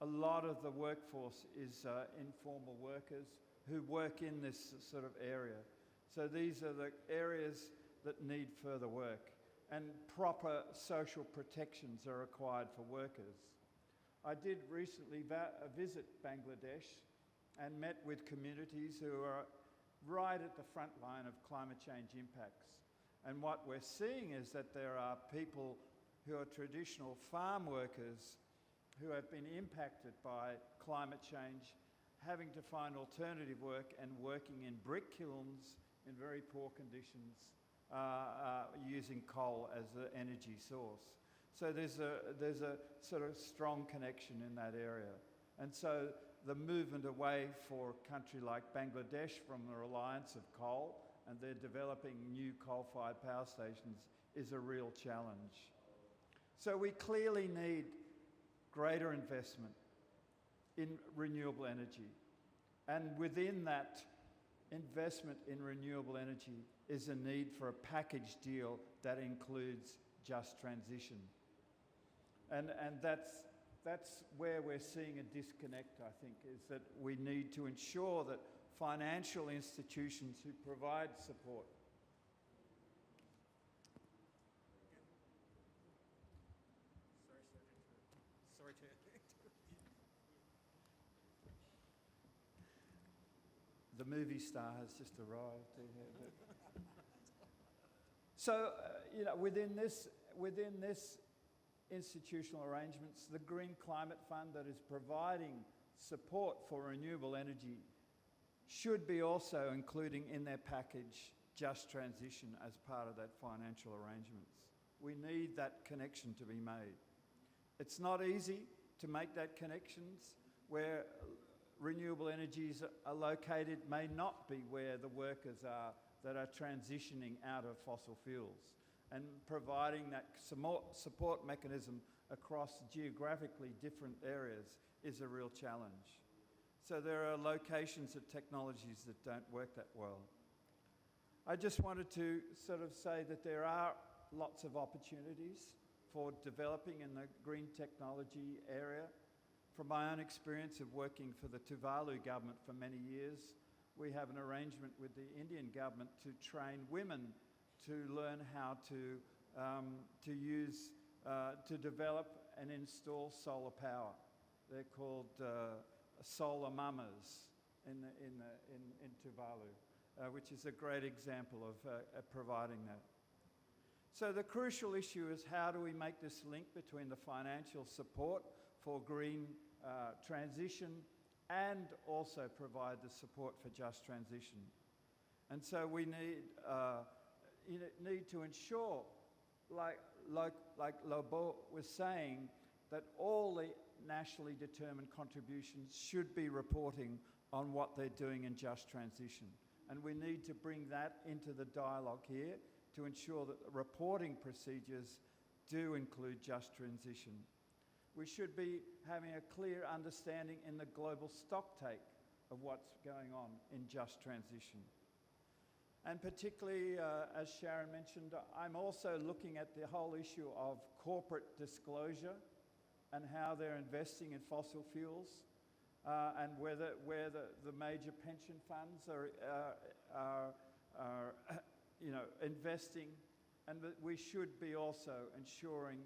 a lot of the workforce is informal workers who work in this sort of area. So these are the areas that need further work, and proper social protections are required for workers. I did recently visit Bangladesh and met with communities who are right at the front line of climate change impacts. And what we're seeing is that there are people who are traditional farm workers who have been impacted by climate change, having to find alternative work and working in brick kilns in very poor conditions, using coal as the energy source. So there's a sort of strong connection in that area. And so the movement away for a country like Bangladesh from the reliance of coal, and they're developing new coal-fired power stations, is a real challenge. So we clearly need greater investment in renewable energy. And within that investment in renewable energy is a need for a package deal that includes just transition. And that's where we're seeing a disconnect, I think, is that we need to ensure that financial institutions who provide support the movie star has just arrived. So, within this institutional arrangements, the Green Climate Fund that is providing support for renewable energy should be also including in their package just transition as part of that financial arrangements. We need that connection to be made. It's not easy to make that connections where renewable energies are located, may not be where the workers are that are transitioning out of fossil fuels. And providing that support mechanism across geographically different areas is a real challenge. So there are locations of technologies that don't work that well. I just wanted to sort of say that there are lots of opportunities for developing in the green technology area. From my own experience of working for the Tuvalu government for many years, we have an arrangement with the Indian government to train women to learn how to develop and install solar power. They're called solar mamas in Tuvalu, which is a great example of providing that. So the crucial issue is, how do we make this link between the financial support for green transition and also provide the support for just transition? And so we need to ensure, like Lebo was saying, that all the nationally determined contributions should be reporting on what they're doing in just transition. And we need to bring that into the dialogue here to ensure that the reporting procedures do include just transition. We should be having a clear understanding in the global stocktake of what's going on in just transition. And particularly, as Sharan mentioned, I'm also looking at the whole issue of corporate disclosure and how they're investing in fossil fuels, and where the major pension funds are investing, and that we should be also ensuring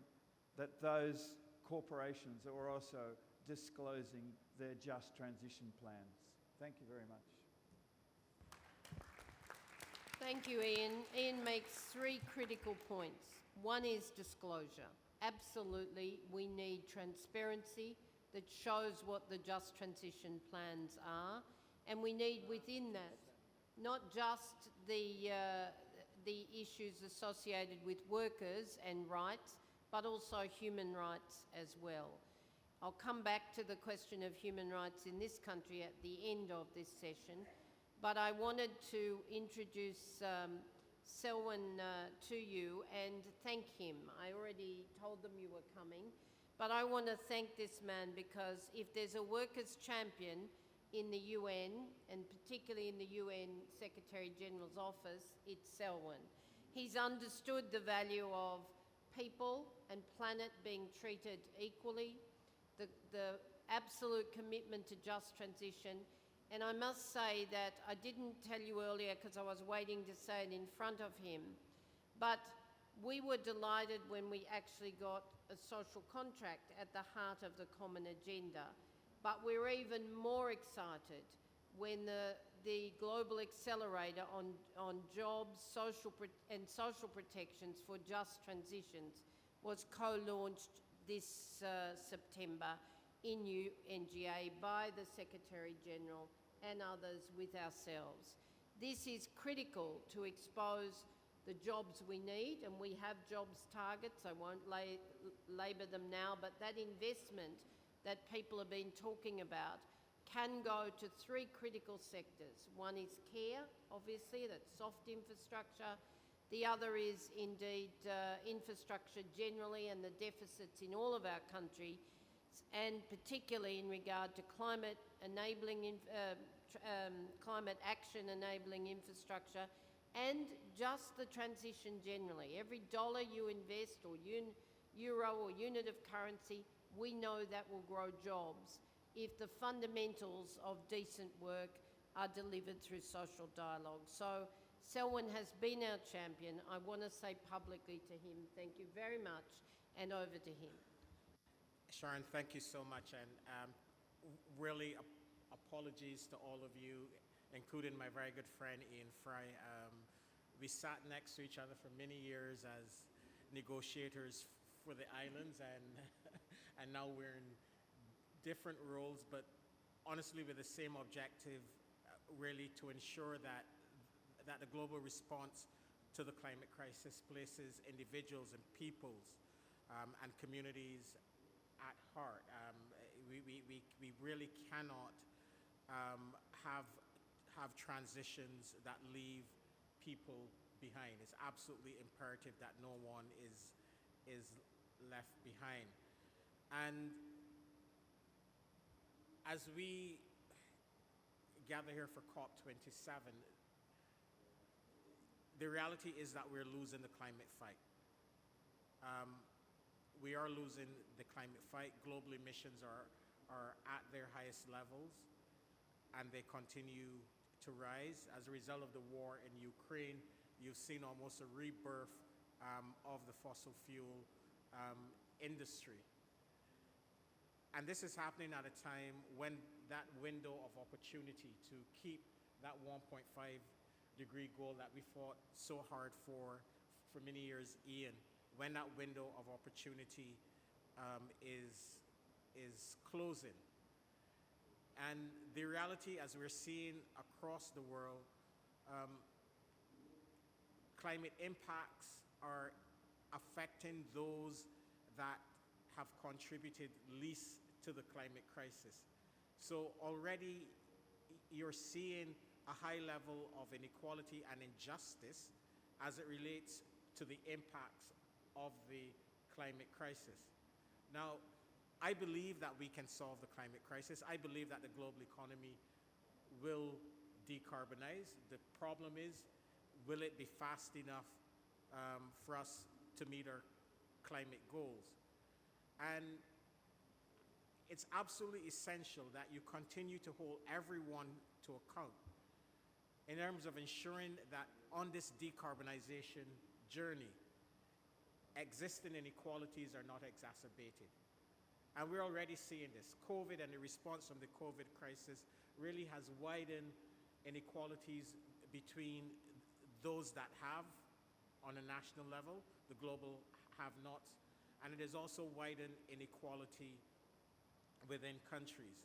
that those corporations are also disclosing their just transition plans. Thank you very much. Thank you, Ian. Ian makes three critical points. One is disclosure. Absolutely, we need transparency that shows what the just transition plans are, and we need within that not just the issues associated with workers and rights, but also human rights as well. I'll come back to the question of human rights in this country at the end of this session, but I wanted to introduce Selwin to you and thank him. I already told them you were coming, but I want to thank this man because if there's a workers' champion in the UN, and particularly in the UN Secretary General's office, it's Selwin. He's understood the value of people and planet being treated equally, the absolute commitment to just transition. And I must say that I didn't tell you earlier because I was waiting to say it in front of him, but we were delighted when we actually got a social contract at the heart of the common agenda. But we're even more excited when the global accelerator on jobs, social protections for just transitions was co-launched this September in UNGA by the Secretary General and others with ourselves. This is critical to expose the jobs we need, and we have jobs targets. I won't labour them now, but that investment that people have been talking about can go to three critical sectors. One is care, obviously, that's soft infrastructure. The other is indeed infrastructure generally and the deficits in all of our country, and particularly in regard to climate action enabling infrastructure, and just the transition generally. Every dollar you invest, or euro or unit of currency, we know that will grow jobs if the fundamentals of decent work are delivered through social dialogue. So Selwin has been our champion. I want to say publicly to him, thank you very much, and over to him. Sharan, thank you so much, and really apologies to all of you, including my very good friend Ian Fry. We sat next to each other for many years as negotiators for the islands, and and now we're in different roles, but honestly with the same objective, really to ensure that the global response to the climate crisis places individuals and peoples and communities at heart. We really cannot have transitions that leave people behind. It's absolutely imperative that no one is left behind. And as we gather here for COP27, the reality is that we're losing the climate fight. We are losing the climate fight. Global emissions are at their highest levels, and they continue to rise. As a result of the war in Ukraine, you've seen almost a rebirth of the fossil fuel industry. And this is happening at a time when that window of opportunity to keep that 1.5 degree goal that we fought so hard for many years, Ian, when that window of opportunity is closing. And the reality, as we're seeing across the world, climate impacts are affecting those that have contributed least to the climate crisis. So already you're seeing a high level of inequality and injustice as it relates to the impacts of the climate crisis. Now, I believe that we can solve the climate crisis. I believe that the global economy will decarbonize. The problem is, will it be fast enough for us to meet our climate goals? And it's absolutely essential that you continue to hold everyone to account in terms of ensuring that on this decarbonization journey, existing inequalities are not exacerbated. And we're already seeing this. COVID and the response from the COVID crisis really has widened inequalities between those that have on a national level, the global have-nots, and it has also widened inequality within countries.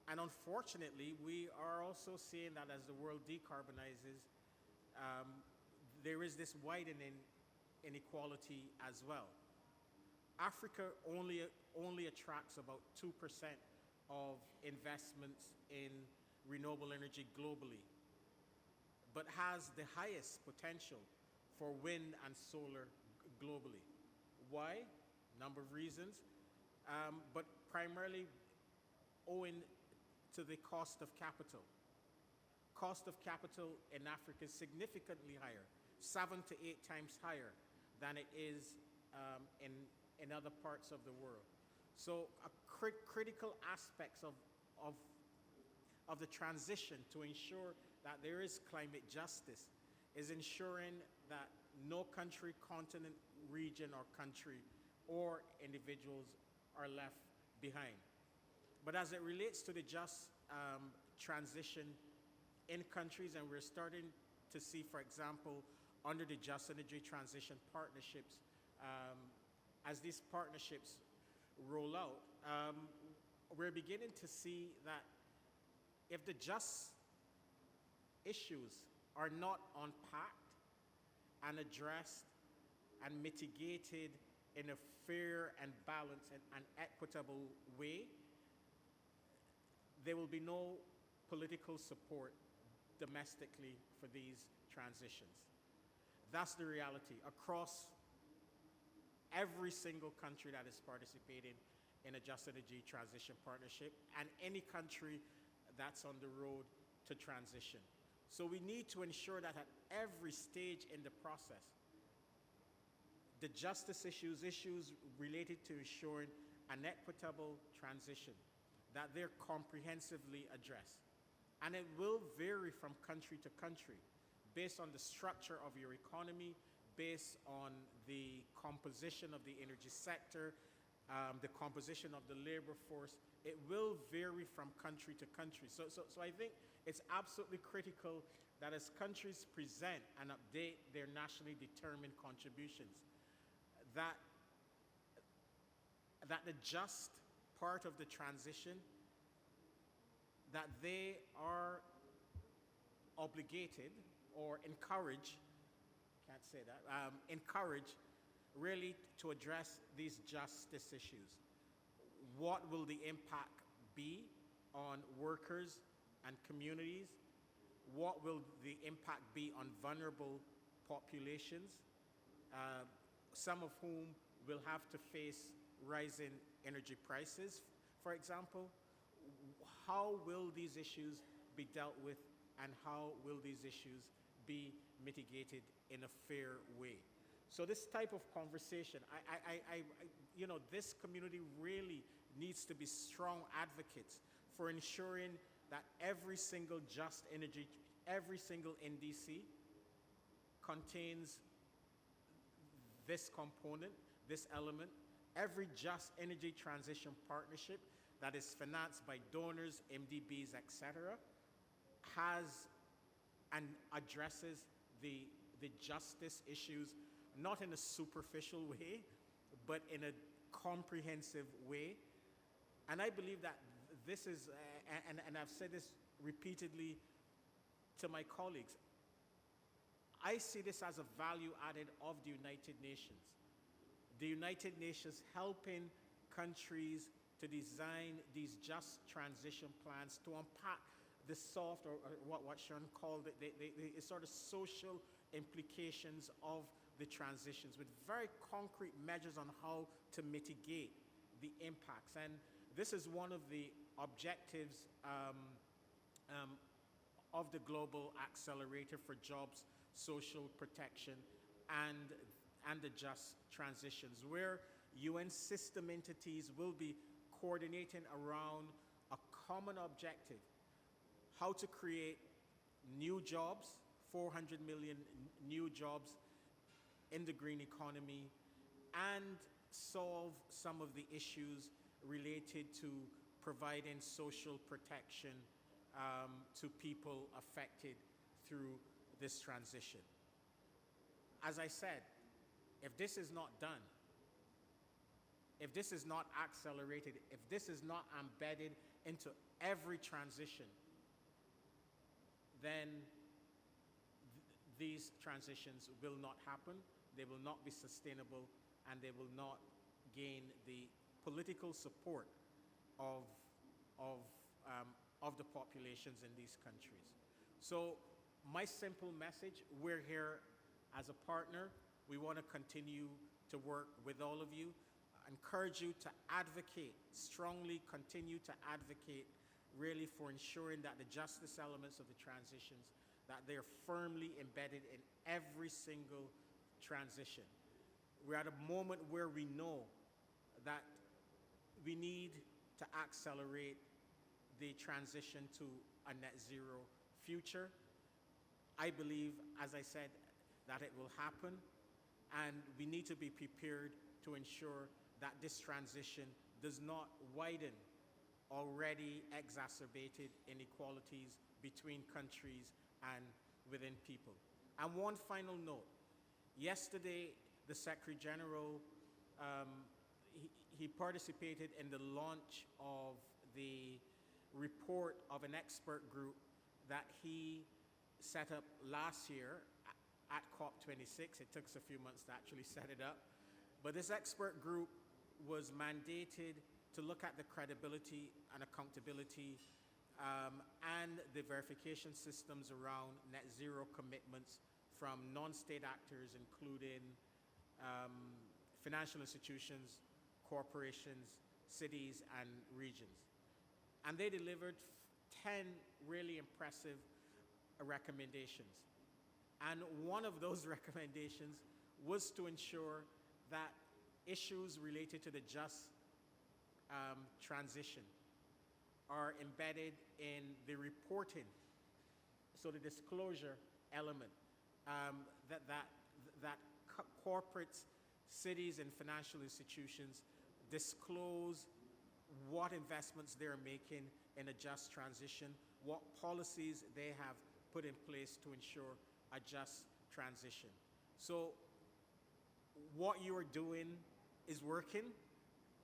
And unfortunately, we are also seeing that as the world decarbonizes, there is this widening inequality as well. Africa only attracts about 2% of investments in renewable energy globally, but has the highest potential for wind and solar globally. Why? Number of reasons, but primarily owing to the cost of capital. Cost of capital in Africa is significantly higher, 7 to 8 times higher than it is in other parts of the world. So critical aspects of the transition to ensure that there is climate justice is ensuring that no country, continent, region, or country or individuals are left behind. But as it relates to the just transition in countries, and we're starting to see, for example, under the Just Energy Transition Partnerships, as these partnerships roll out, we're beginning to see that if the just issues are not unpacked and addressed and mitigated in a fair and balanced and equitable way, there will be no political support domestically for these transitions. That's the reality across every single country that is participating in a Just Energy Transition Partnership and any country that's on the road to transition. So we need to ensure that at every stage in the process, the justice issues related to ensuring an equitable transition, that they're comprehensively addressed. And it will vary from country to country based on the structure of your economy, based on the composition of the energy sector, the composition of the labor force. It will vary from country to country. So I think it's absolutely critical that as countries present and update their nationally determined contributions, that the just part of the transition, that they are obligated or encouraged, can't say that, encouraged really to address these justice issues. What will the impact be on workers and communities? What will the impact be on vulnerable populations, some of whom will have to face rising energy prices, for example? How will these issues be dealt with, and how will these issues be mitigated in a fair way? So this type of conversation, this community really needs to be strong advocates for ensuring that every single just energy, every single NDC contains this component, this element. Every just energy transition partnership that is financed by donors, MDBs, etc., has and addresses the justice issues, not in a superficial way, but in a comprehensive way. And I believe that this is, and I've said this repeatedly to my colleagues, I see this as a value added of the United Nations. The United Nations helping countries to design these just transition plans to unpack the soft, or what Sharan called it, the sort of social implications of the transitions with very concrete measures on how to mitigate the impacts. And this is one of the objectives of the Global Accelerator for Jobs, Social Protection, and the Just Transitions, where UN system entities will be coordinating around a common objective: how to create new jobs, 400 million new jobs in the green economy, and solve some of the issues related to providing social protection to people affected through this transition. As I said, if this is not done, if this is not accelerated, if this is not embedded into every transition, then these transitions will not happen, they will not be sustainable, and they will not gain the political support of the populations in these countries. So my simple message: we're here as a partner. We want to continue to work with all of you. I encourage you to advocate, strongly continue to advocate, really, for ensuring that the justice elements of the transitions, that they're firmly embedded in every single transition. We're at a moment where we know that we need to accelerate the transition to a net zero future. I believe, as I said, that it will happen, and we need to be prepared to ensure that this transition does not widen already exacerbated inequalities between countries and within people. And one final note: yesterday, the Secretary General, he participated in the launch of the report of an expert group that he set up last year at COP26. It took us a few months to actually set it up. But this expert group was mandated to look at the credibility and accountability and the verification systems around net zero commitments from non-state actors, including financial institutions, corporations, cities, and regions. And they delivered 10 really impressive recommendations. And one of those recommendations was to ensure that issues related to the just transition are embedded in the reporting, so the disclosure element, that corporates, cities, and financial institutions disclose what investments they're making in a just transition, what policies they have put in place to ensure a just transition. So what you are doing is working.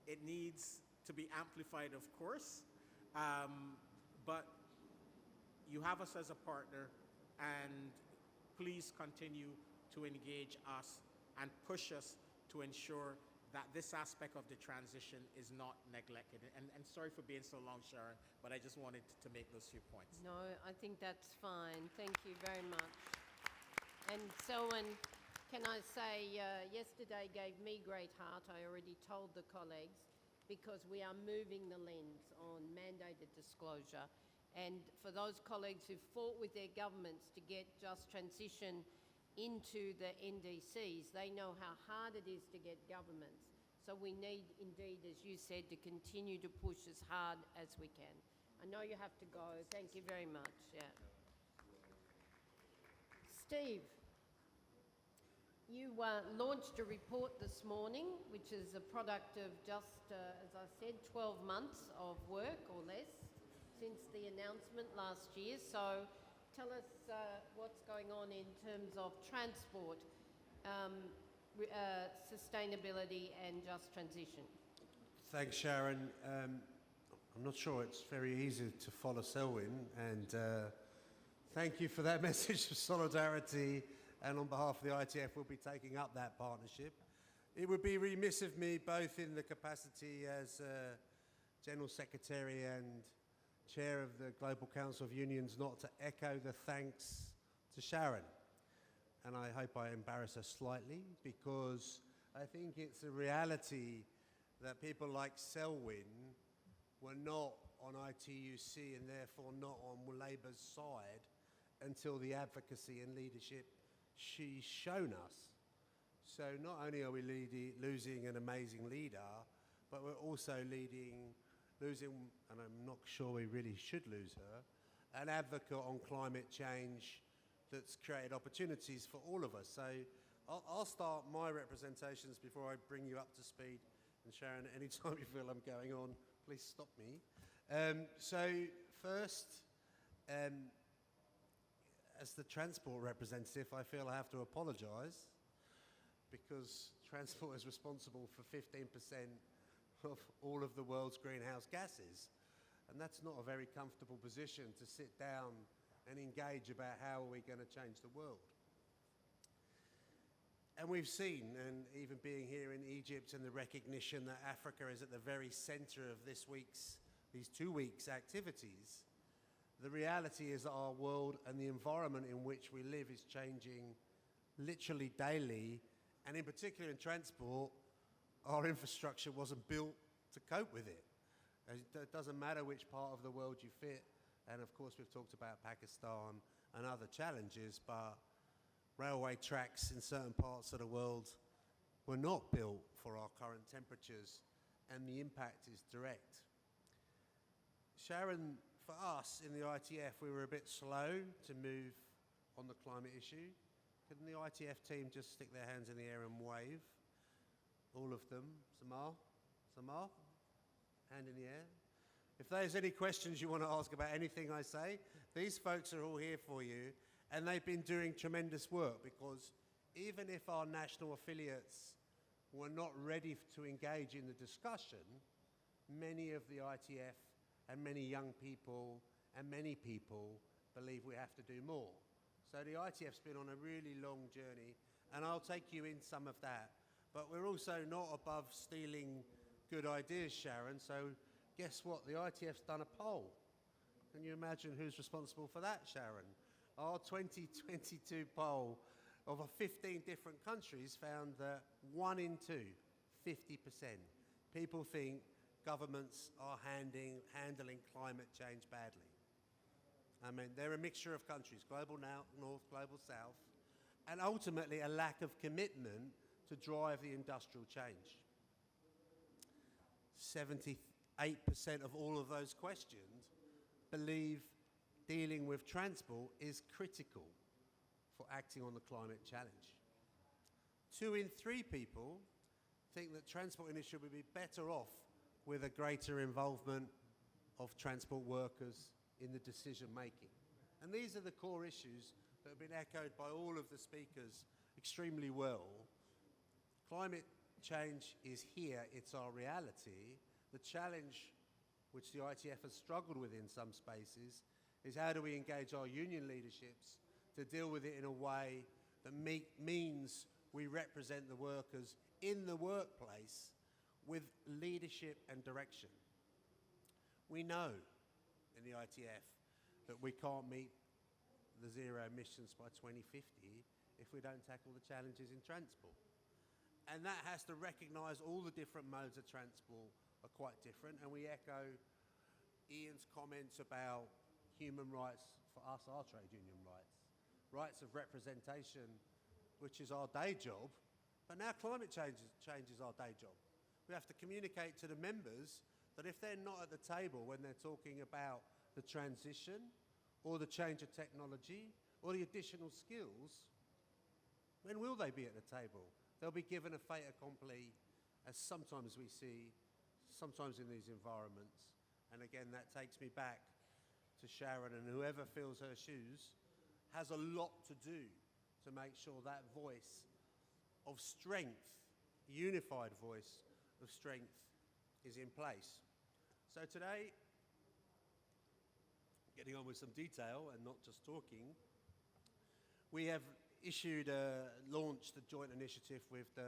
It needs to be amplified, of course, but you have us as a partner, and please continue to engage us and push us to ensure that this aspect of the transition is not neglected. And sorry for being so long, Sharan, but I just wanted to make those few points. No, I think that's fine. Thank you very much. And Selwyn, can I say, yesterday gave me great heart. I already told the colleagues, because we are moving the lens on mandated disclosure. And for those colleagues who fought with their governments to get just transition into the NDCs, they know how hard it is to get governments. So we need, indeed, as you said, to continue to push as hard as we can. I know you have to go. Thank you very much. Yeah. Steve, you launched a report this morning, which is a product of just, as I said, 12 months of work or less since the announcement last year. So tell us what's going on in terms of transport, sustainability and just transition. Thanks, Sharon. I'm not sure it's very easy to follow Selwyn, and thank you for that message of solidarity, and on behalf of the ITF, we'll be taking up that partnership. It would be remiss of me, both in the capacity as General Secretary and Chair of the Global Council of Unions, not to echo the thanks to Sharon. And I hope I embarrass her slightly, because I think it's a reality that people like Selwyn were not on ITUC and therefore not on Labour's side until the advocacy and leadership she's shown us. So not only are we losing an amazing leader, but we're also losing, and I'm not sure we really should lose her, an advocate on climate change that's created opportunities for all of us. So I'll start my representations before I bring you up to speed. And Sharon, anytime you feel I'm going on, please stop me. So first, as the transport representative, I feel I have to apologise because transport is responsible for 15% of all of the world's greenhouse gases. And that's not a very comfortable position to sit down and engage about how are we going to change the world. And we've seen, and even being here in Egypt and the recognition that Africa is at the very centre of these 2 weeks activities, the reality is that our world and the environment in which we live is changing literally daily, and in particular in transport, our infrastructure wasn't built to cope with it. It doesn't matter which part of the world you fit, and of course we've talked about Pakistan and other challenges, but railway tracks in certain parts of the world were not built for our current temperatures, and the impact is direct. Sharon, for us in the ITF, we were a bit slow to move on the climate issue. Couldn't the ITF team just stick their hands in the air and wave? All of them. Samar? Hand in the air. If there's any questions you want to ask about anything I say, these folks are all here for you, and they've been doing tremendous work, because even if our national affiliates were not ready to engage in the discussion, many of the ITF and many young people and many people believe we have to do more. So the ITF's been on a really long journey, and I'll take you in some of that. But we're also not above stealing good ideas, Sharon, so guess what? The ITF's done a poll. Can you imagine who's responsible for that, Sharon? Our 2022 poll of 15 different countries found that 1 in 2, 50%, people think governments are handling climate change badly. I mean, they're a mixture of countries, global north, global south, and ultimately a lack of commitment to drive the industrial change. 78% of all of those questioned believe dealing with transport is critical for acting on the climate challenge. 2 in 3 people think that transport industry would be better off with a greater involvement of transport workers in the decision making. And these are the core issues that have been echoed by all of the speakers extremely well. Climate change is here, it's our reality. The challenge which the ITF has struggled with in some spaces is how do we engage our union leaderships to deal with it in a way that means we represent the workers in the workplace with leadership and direction. We know in the ITF that we can't meet the zero emissions by 2050 if we don't tackle the challenges in transport. And that has to recognise all the different modes of transport are quite different, and we echo Ian's comments about human rights for us, our trade union rights of representation, which is our day job, but now climate change is our day job. We have to communicate to the members that if they're not at the table when they're talking about the transition or the change of technology or the additional skills, when will they be at the table? They'll be given a fait accompli, as sometimes we see, sometimes in these environments. And again, that takes me back to Sharon, and whoever fills her shoes has a lot to do to make sure that voice of strength, unified voice of strength, is in place. So today, getting on with some detail and not just talking, we have launched a joint initiative with the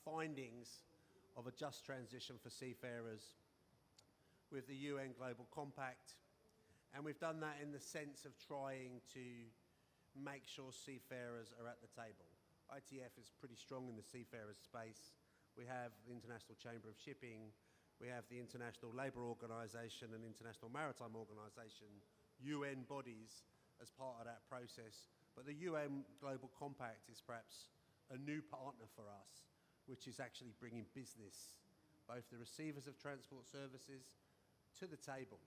findings of a just transition for seafarers with the UN Global Compact. And we've done that in the sense of trying to make sure seafarers are at the table. ITF is pretty strong in the seafarers space. We have the International Chamber of Shipping, We have the International Labour Organization and International Maritime Organization, UN bodies, as part of that process. But the UN Global Compact is perhaps a new partner for us, which is actually bringing business, both the receivers of transport services, to the table.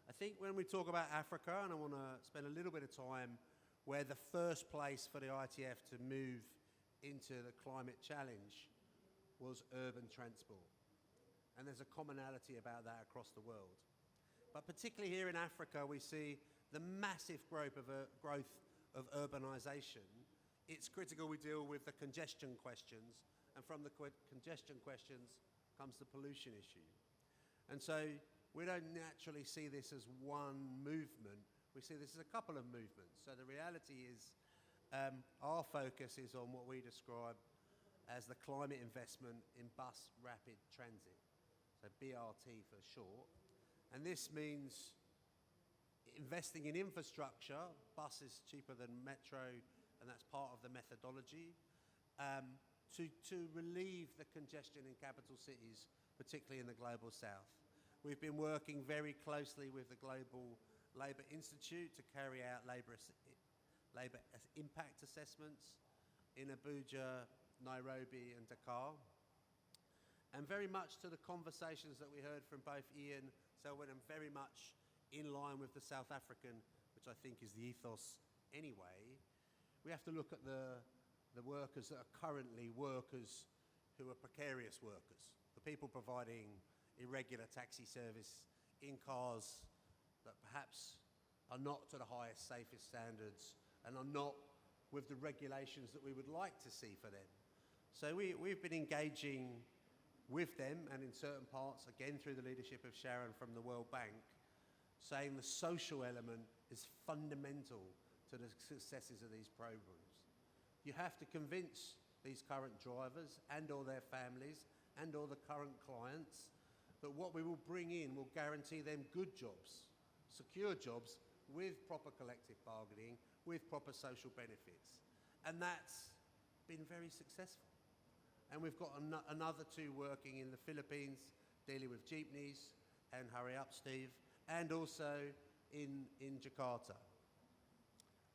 I think when we talk about Africa, and I want to spend a little bit of time where the first place for the ITF to move into the climate challenge was urban transport. And there's a commonality about that across the world. But particularly here in Africa, we see the massive growth of urbanisation. It's critical we deal with the congestion questions, and from the congestion questions comes the pollution issue. And so we don't naturally see this as one movement. We see this as a couple of movements. So the reality is our focus is on what we describe as the climate investment in bus rapid transit, so BRT for short. And this means investing in infrastructure. Bus is cheaper than metro, and that's part of the methodology, to relieve the congestion in capital cities, particularly in the global south. We've been working very closely with the Global Labour Institute to carry out labour impact assessments in Abuja, Nairobi and Dakar. And very much to the conversations that we heard from both Ian, Selwin, and very much in line with the South African, which I think is the ethos anyway, we have to look at the workers that are currently workers who are precarious workers, the people providing irregular taxi service in cars that perhaps are not to the highest, safest standards and are not with the regulations that we would like to see for them. So we've been engaging with them, and in certain parts, again through the leadership of Sharan from the World Bank, saying the social element is fundamental to the successes of these programs. You have to convince these current drivers and or their families and or the current clients that what we will bring in will guarantee them good jobs, secure jobs with proper collective bargaining, with proper social benefits. And that's been very successful. And we've got another two working in the Philippines, dealing with jeepneys, and hurry up, Steve, and also in Jakarta.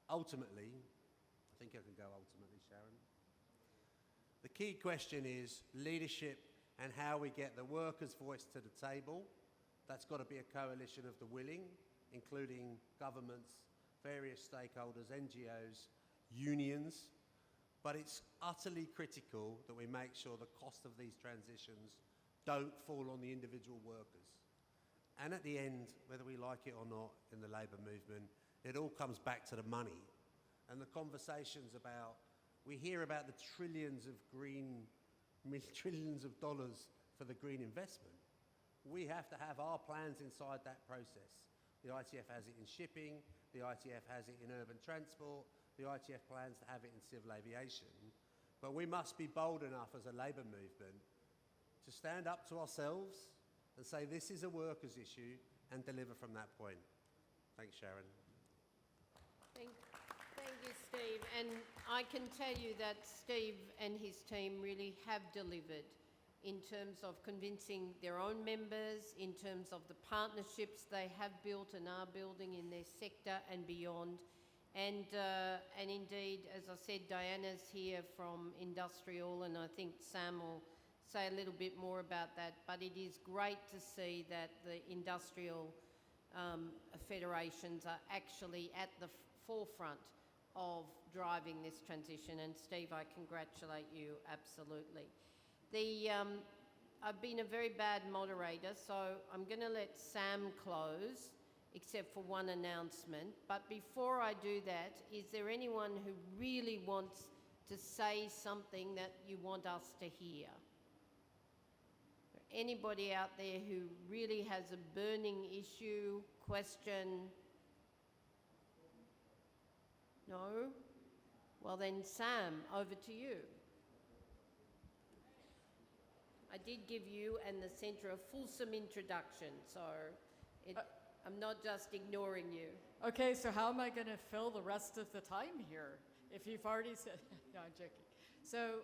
Ultimately, I think I can go ultimately, Sharan. The key question is leadership and how we get the workers' voice to the table. That's got to be a coalition of the willing, including governments, various stakeholders, NGOs, unions. But it's utterly critical that we make sure the cost of these transitions don't fall on the individual workers. And at the end, whether we like it or not in the labour movement, it all comes back to the money. And the conversations about, we hear about the trillions of dollars for the green investment. We have to have our plans inside that process. The ITF has it in shipping, the ITF has it in urban transport, the ITF plans to have it in civil aviation. But we must be bold enough as a labour movement to stand up to ourselves and say this is a workers' issue and deliver from that point. Thanks, Sharan. Thank you, Steve. And I can tell you that Steve and his team really have delivered in terms of convincing their own members, in terms of the partnerships they have built and are building in their sector and beyond. And indeed, as I said, Diana's here from Industrial, and I think Sam will say a little bit more about that. But it is great to see that the industrial federations are actually at the forefront of driving this transition. And Steve, I congratulate you absolutely. I've been a very bad moderator, so I'm going to let Sam close, except for one announcement. But before I do that, is there anyone who really wants to say something that you want us to hear? Anybody out there who really has a burning issue, question? No? Well then, Sam, over to you. I did give you and the centre a fulsome introduction, so I'm not just ignoring you. Okay, so how am I going to fill the rest of the time here if you've already said, no, I'm joking. So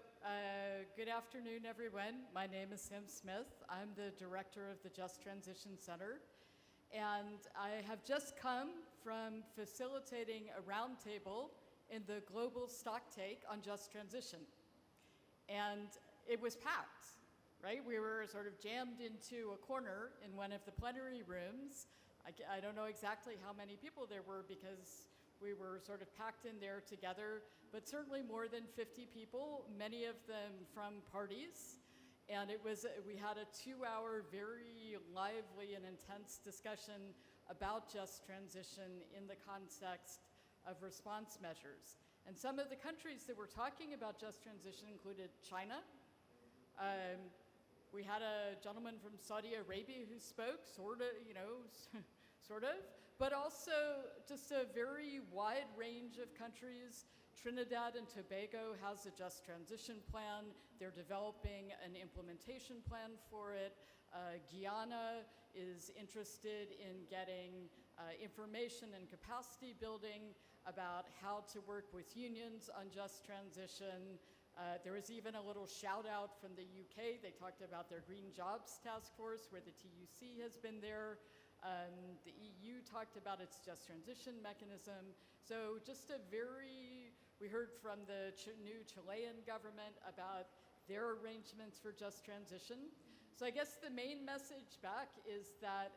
good afternoon, everyone. My name is Sam Smith. I'm the director of the Just Transition Center. And I have just come from facilitating a roundtable in the global stocktake on just transition. And it was packed, right? We were sort of jammed into a corner in one of the plenary rooms. I don't know exactly how many people there were because we were sort of packed in there together, but certainly more than 50 people, many of them from parties. And we had a 2-hour, very lively and intense discussion about just transition in the context of response measures. And some of the countries that were talking about just transition included China. We had a gentleman from Saudi Arabia who spoke, sort of, but also just a very wide range of countries. Trinidad and Tobago has a just transition plan. They're developing an implementation plan for it. Guyana is interested in getting information and capacity building about how to work with unions on just transition. There was even a little shout out from the UK. They talked about their Green Jobs Task Force, where the TUC has been there. The EU talked about its just transition mechanism. So we heard from the new Chilean government about their arrangements for just transition. So I guess the main message back is that,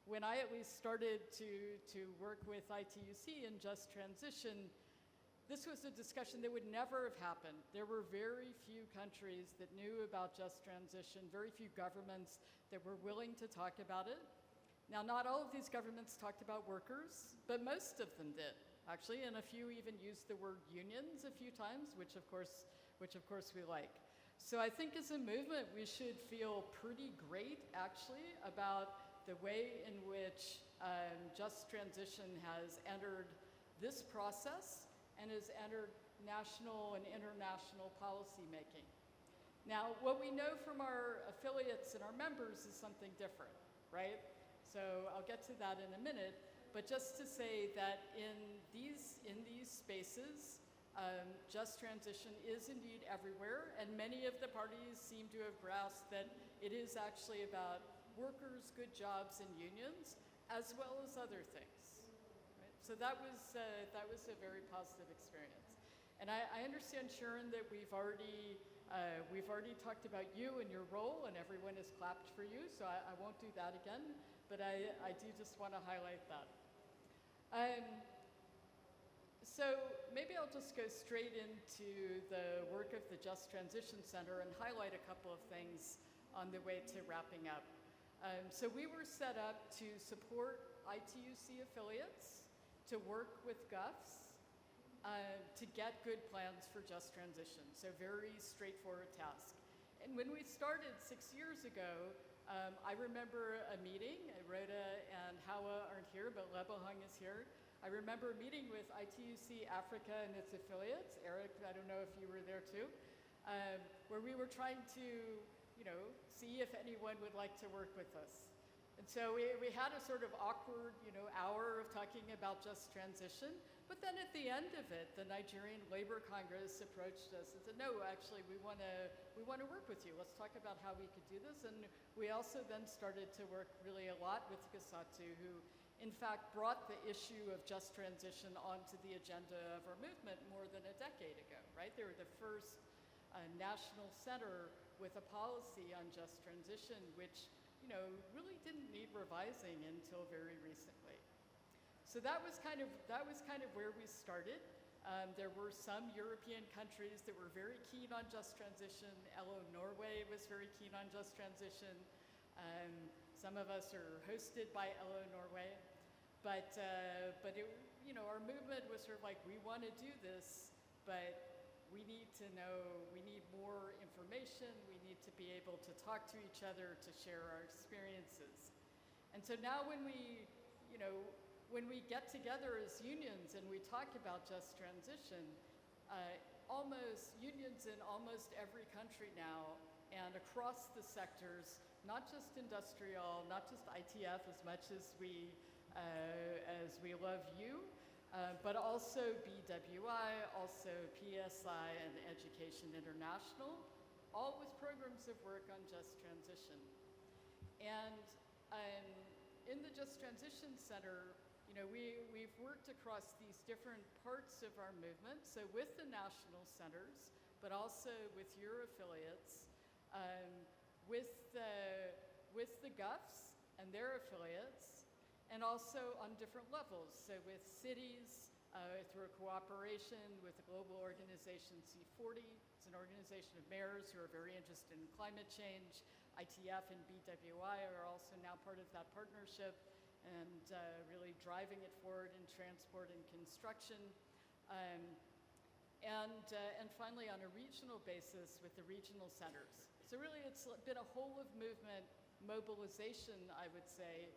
when I at least started to work with ITUC in just transition, this was a discussion that would never have happened. There were very few countries that knew about just transition, very few governments that were willing to talk about it. Now, not all of these governments talked about workers, but most of them did, actually, and a few even used the word unions a few times, which of course we like. So I think as a movement, we should feel pretty great, actually, about the way in which just transition has entered this process and has entered national and international policy making. Now, what we know from our affiliates and our members is something different, right? So I'll get to that in a minute, but just to say that in these spaces, just transition is indeed everywhere, and many of the parties seem to have grasped that it is actually about workers, good jobs, and unions, as well as other things. Right? So that was a very positive experience. And I understand, Sharan, that we've already talked about you and your role, and everyone has clapped for you, so I won't do that again, but I do just want to highlight that. So maybe I'll just go straight into the work of the Just Transition Center and highlight a couple of things on the way to wrapping up. So we were set up to support ITUC affiliates, to work with GUFs, to get good plans for just transition. So very straightforward task. And when we started 6 years ago, I remember a meeting. Rhoda and Hawa aren't here, but Lebogang is here. I remember meeting with ITUC-Africa and its affiliates. Eric, I don't know if you were there too, where we were trying to, see if anyone would like to work with us. And so we had a sort of awkward, hour of talking about just transition. But then at the end of it, the Nigerian Labor Congress approached us and said, no, actually, we want to work with you. Let's talk about how we could do this. And we also then started to work really a lot with COSATU, who in fact brought the issue of just transition onto the agenda of our movement more than a decade ago, right? They were the first national center with a policy on just transition, which really didn't need revising until very recently. So that was kind of where we started. There were some European countries that were very keen on just transition. LO Norway was very keen on just transition. Some of us are hosted by LO Norway, but our movement was sort of like, we want to do this, but we need to know, we need more information, we need to be able to talk to each other, to share our experiences. And so now when we get together as unions and we talk about just transition, unions in almost every country now and across the sectors, not just industrial, not just ITF as much as we love you, but also BWI, also PSI, and Education International, all with programs of work on just transition. And in the Just Transition Center, you know, we've worked across these different parts of our movement, so with the national centers, but also with your affiliates, with the GUFs and their affiliates, and also on different levels. So with cities, through a cooperation with the global organization C40. It's an organization of mayors who are very interested in climate change. ITF and BWI are also now part of that partnership and really driving it forward in transport and construction. And finally, on a regional basis with the regional centers. So really, it's been a whole of movement mobilization, I would say,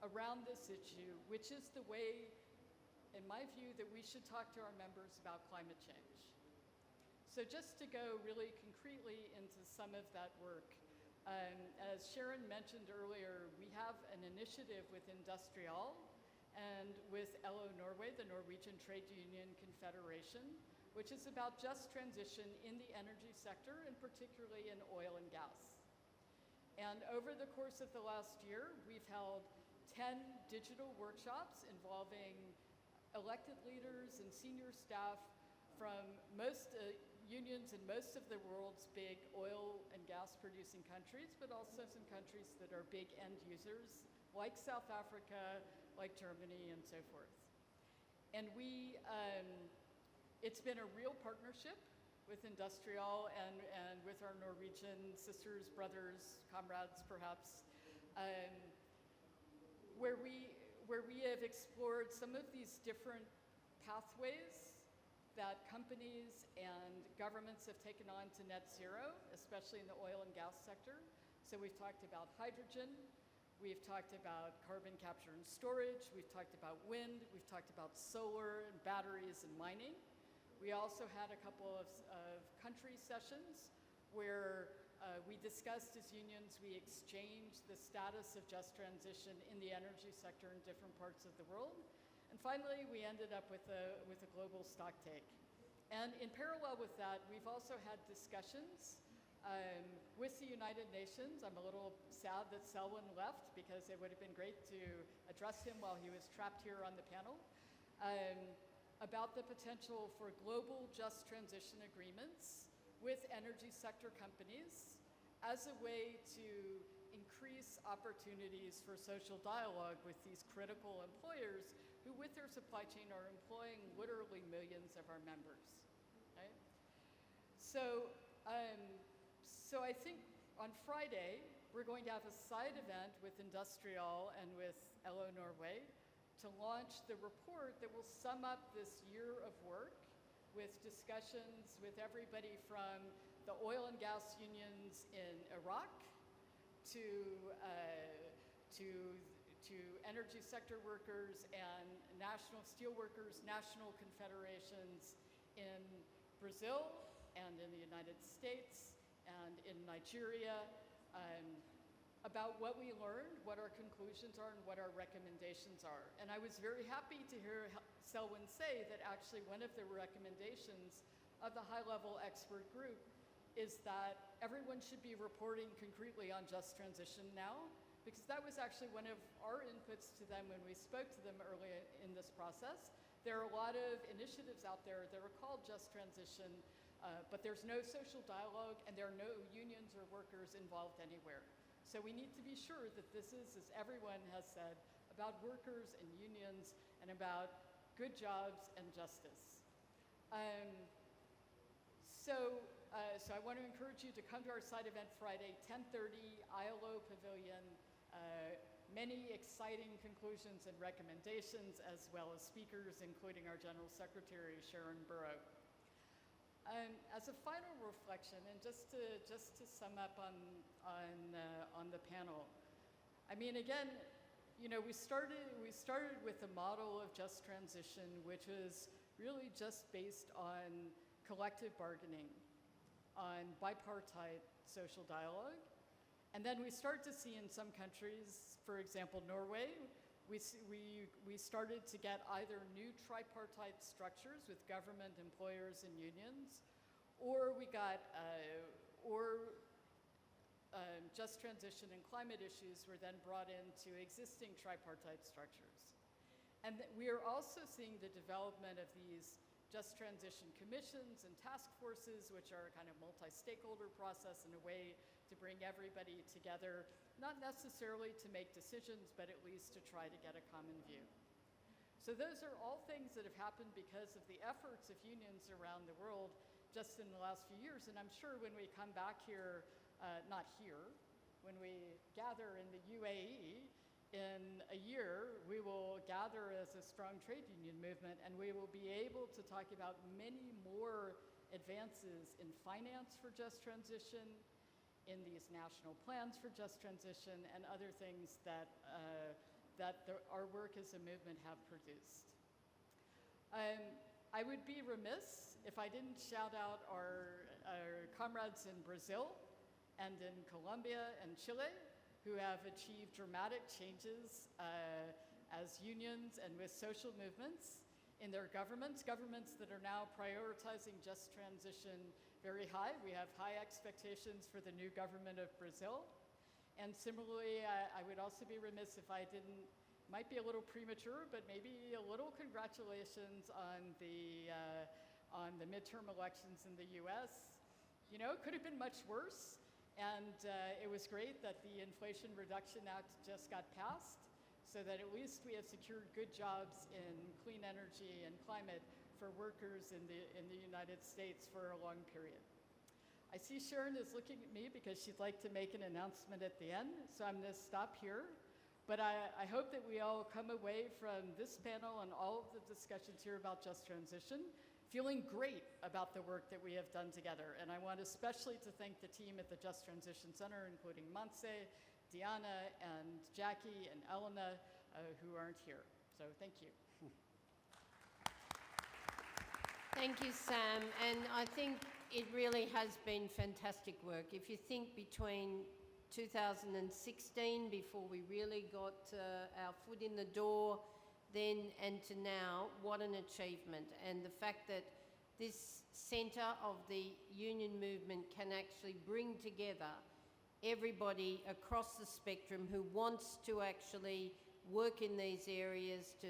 around this issue, which is the way, in my view, that we should talk to our members about climate change. So just to go really concretely into some of that work, as Sharan mentioned earlier, we have an initiative with Industrial and with LO Norway, the Norwegian Trade Union Confederation, which is about just transition in the energy sector, and particularly in oil and gas. And over the course of the last year, we've held 10 digital workshops involving elected leaders and senior staff from most unions in most of the world's big oil and gas producing countries, but also some countries that are big end users, like South Africa, like Germany, and so forth. And it's been a real partnership with Industrial and with our Norwegian sisters, brothers, comrades, perhaps, where we have explored some of these different pathways that companies and governments have taken on to net zero, especially in the oil and gas sector. So we've talked about hydrogen, we've talked about carbon capture and storage, we've talked about wind, we've talked about solar and batteries and mining. We also had a couple of country sessions where we discussed as unions, we exchanged the status of just transition in the energy sector in different parts of the world. And finally, we ended up with a global stock take. And in parallel with that, we've also had discussions with the United Nations. I'm a little sad that Selwin left because it would have been great to address him while he was trapped here on the panel, about the potential for global just transition agreements with energy sector companies as a way to increase opportunities for social dialogue with these critical employers who with their supply chain are employing literally millions of our members, right? So I think on Friday, we're going to have a side event with Industrial and with LO Norway to launch the report that will sum up this year of work with discussions with everybody from the oil and gas unions in Iraq to energy sector workers and national steel workers, national confederations in Brazil and in the United States and in Nigeria, about what we learned, what our conclusions are, and what our recommendations are. And I was very happy to hear Selwin say that actually one of the recommendations of the high-level expert group is that everyone should be reporting concretely on just transition now, because that was actually one of our inputs to them when we spoke to them early in this process. There are a lot of initiatives out there that are called just transition, but there's no social dialogue and there are no unions or workers involved anywhere. So we need to be sure that this is, as everyone has said, about workers and unions and about good jobs and justice. So I want to encourage you to come to our side event Friday, 10:30, ILO Pavilion. Many exciting conclusions and recommendations, as well as speakers, including our General Secretary, Sharan Burrow. As a final reflection, and just to sum up on the panel, I mean, again, you know, we started with a model of just transition, which was really just based on collective bargaining, on bipartite social dialogue. And then we start to see in some countries, for example, Norway, we started to get either new tripartite structures with government, employers, and unions, or we got, just transition and climate issues were then brought into existing tripartite structures. And we are also seeing the development of these just transition commissions and task forces, which are kind of multi-stakeholder process and a way to bring everybody together, not necessarily to make decisions, but at least to try to get a common view. So those are all things that have happened because of the efforts of unions around the world just in the last few years. And I'm sure when we come back here, not here, when we gather in the UAE in a year, we will gather as a strong trade union movement, and we will be able to talk about many more advances in finance for just transition, in these national plans for just transition, and other things that, our work as a movement have produced. I would be remiss if I didn't shout out our comrades in Brazil and in Colombia and Chile, who have achieved dramatic changes as unions and with social movements in their governments that are now prioritizing just transition very high. We have high expectations for the new government of Brazil. And similarly, I would also be remiss if I didn't, might be a little premature, but maybe a little congratulations on the midterm elections in the US. You know, it could have been much worse. And it was great that the Inflation Reduction Act just got passed, so that at least we have secured good jobs in clean energy and climate for workers in the United States for a long period. I see Sharan is looking at me because she'd like to make an announcement at the end, so I'm going to stop here. But I hope that we all come away from this panel and all of the discussions here about just transition feeling great about the work that we have done together. And I want especially to thank the team at the Just Transition Center, including Manzi, Diana, and Jackie, and Elena, who aren't here. So thank you. Thank you, Sam. And I think it really has been fantastic work. If you think between 2016, before we really got our foot in the door, then and to now, what an achievement. And the fact that this centre of the union movement can actually bring together everybody across the spectrum who wants to actually work in these areas, to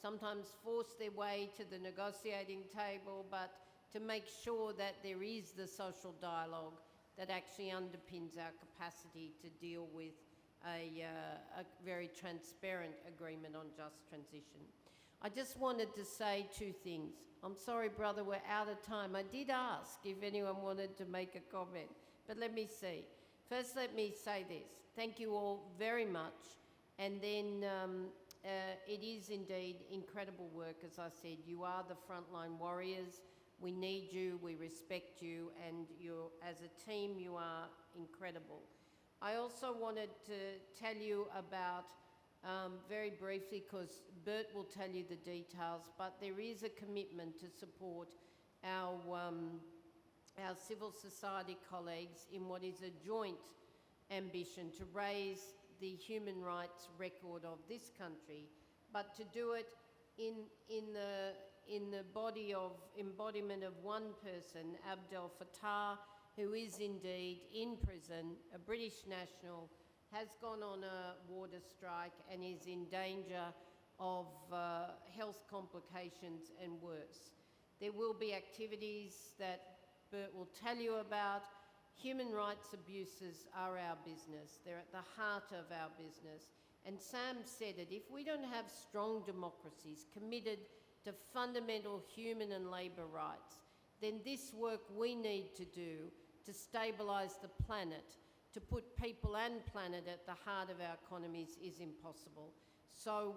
sometimes force their way to the negotiating table, but to make sure that there is the social dialogue that actually underpins our capacity to deal with a very transparent agreement on just transition. I just wanted to say two things. I'm sorry, brother, we're out of time. I did ask if anyone wanted to make a comment, but let me see. First, let me say this. Thank you all very much. And then it is indeed incredible work, as I said. You are the frontline warriors. We need you, we respect you, and you're, as a team, you are incredible. I also wanted to tell you about, very briefly, because Bert will tell you the details, but there is a commitment to support our civil society colleagues in what is a joint ambition to raise the human rights record of this country, but to do it in the body of embodiment of one person, Abdel Fattah, who is indeed in prison, a British national, has gone on a water strike and is in danger of health complications and worse. There will be activities that Bert will tell you about. Human rights abuses are our business. They're at the heart of our business. And Sam said it, if we don't have strong democracies committed to fundamental human and labour rights, then this work we need to do to stabilise the planet, to put people and planet at the heart of our economies is impossible. So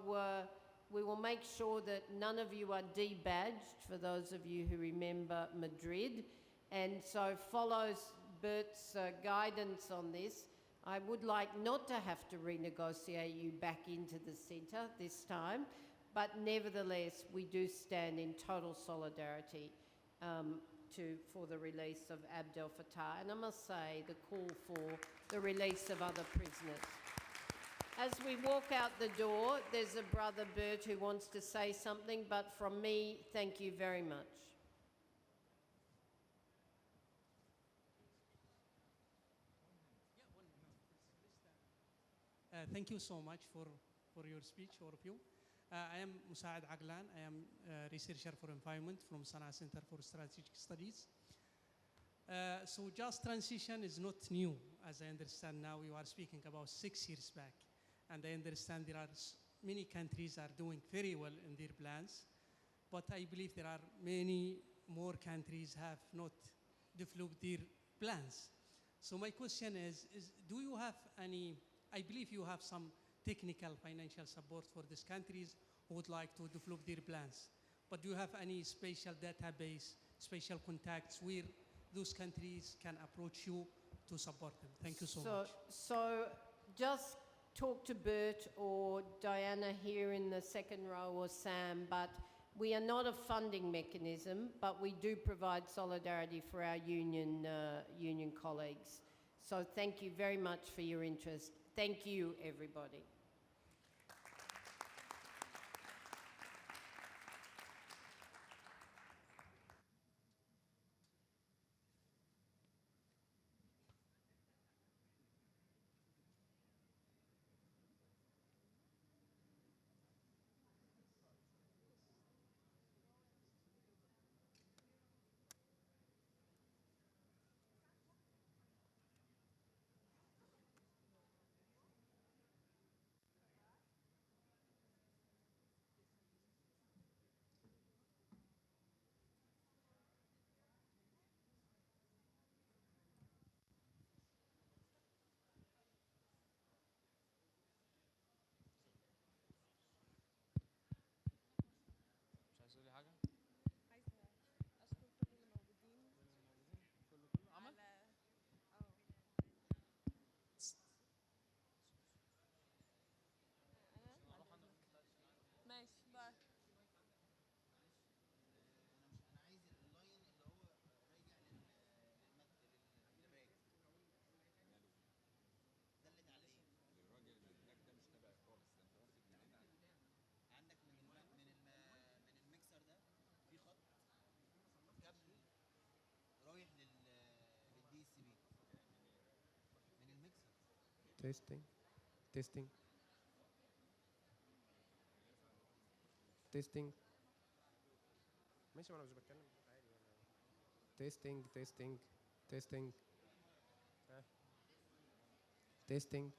we will make sure that none of you are debadged, for those of you who remember Madrid, and so follow Bert's guidance on this. I would like not to have to renegotiate you back into the centre this time, but nevertheless, we do stand in total solidarity for the release of Abdel Fattah, and I must say the call for the release of other prisoners. As we walk out the door, there's a brother Bert who wants to say something, but from me, thank you very much. Thank you so much for your speech, all of you. I am Musaad Aglan. I am a researcher for environment from Sana Center for Strategic Studies. So just transition is not new, as I understand now. You are speaking about 6 years back. And I understand there are many countries are doing very well in their plans. But I believe there are many more countries have not developed their plans. So my question is do you have any, I believe you have some technical financial support for these countries who would like to develop their plans. But do you have any special database, special contacts where those countries can approach you to support them? Thank you so much. So just talk to Bert or Diana here in the second row or Sam, but we are not a funding mechanism, but we do provide solidarity for our union colleagues. So thank you very much for your interest. Thank you, everybody. Testing, testing, testing. ماشي وانا مش بتكلم عادي يعني. testing testing testing testing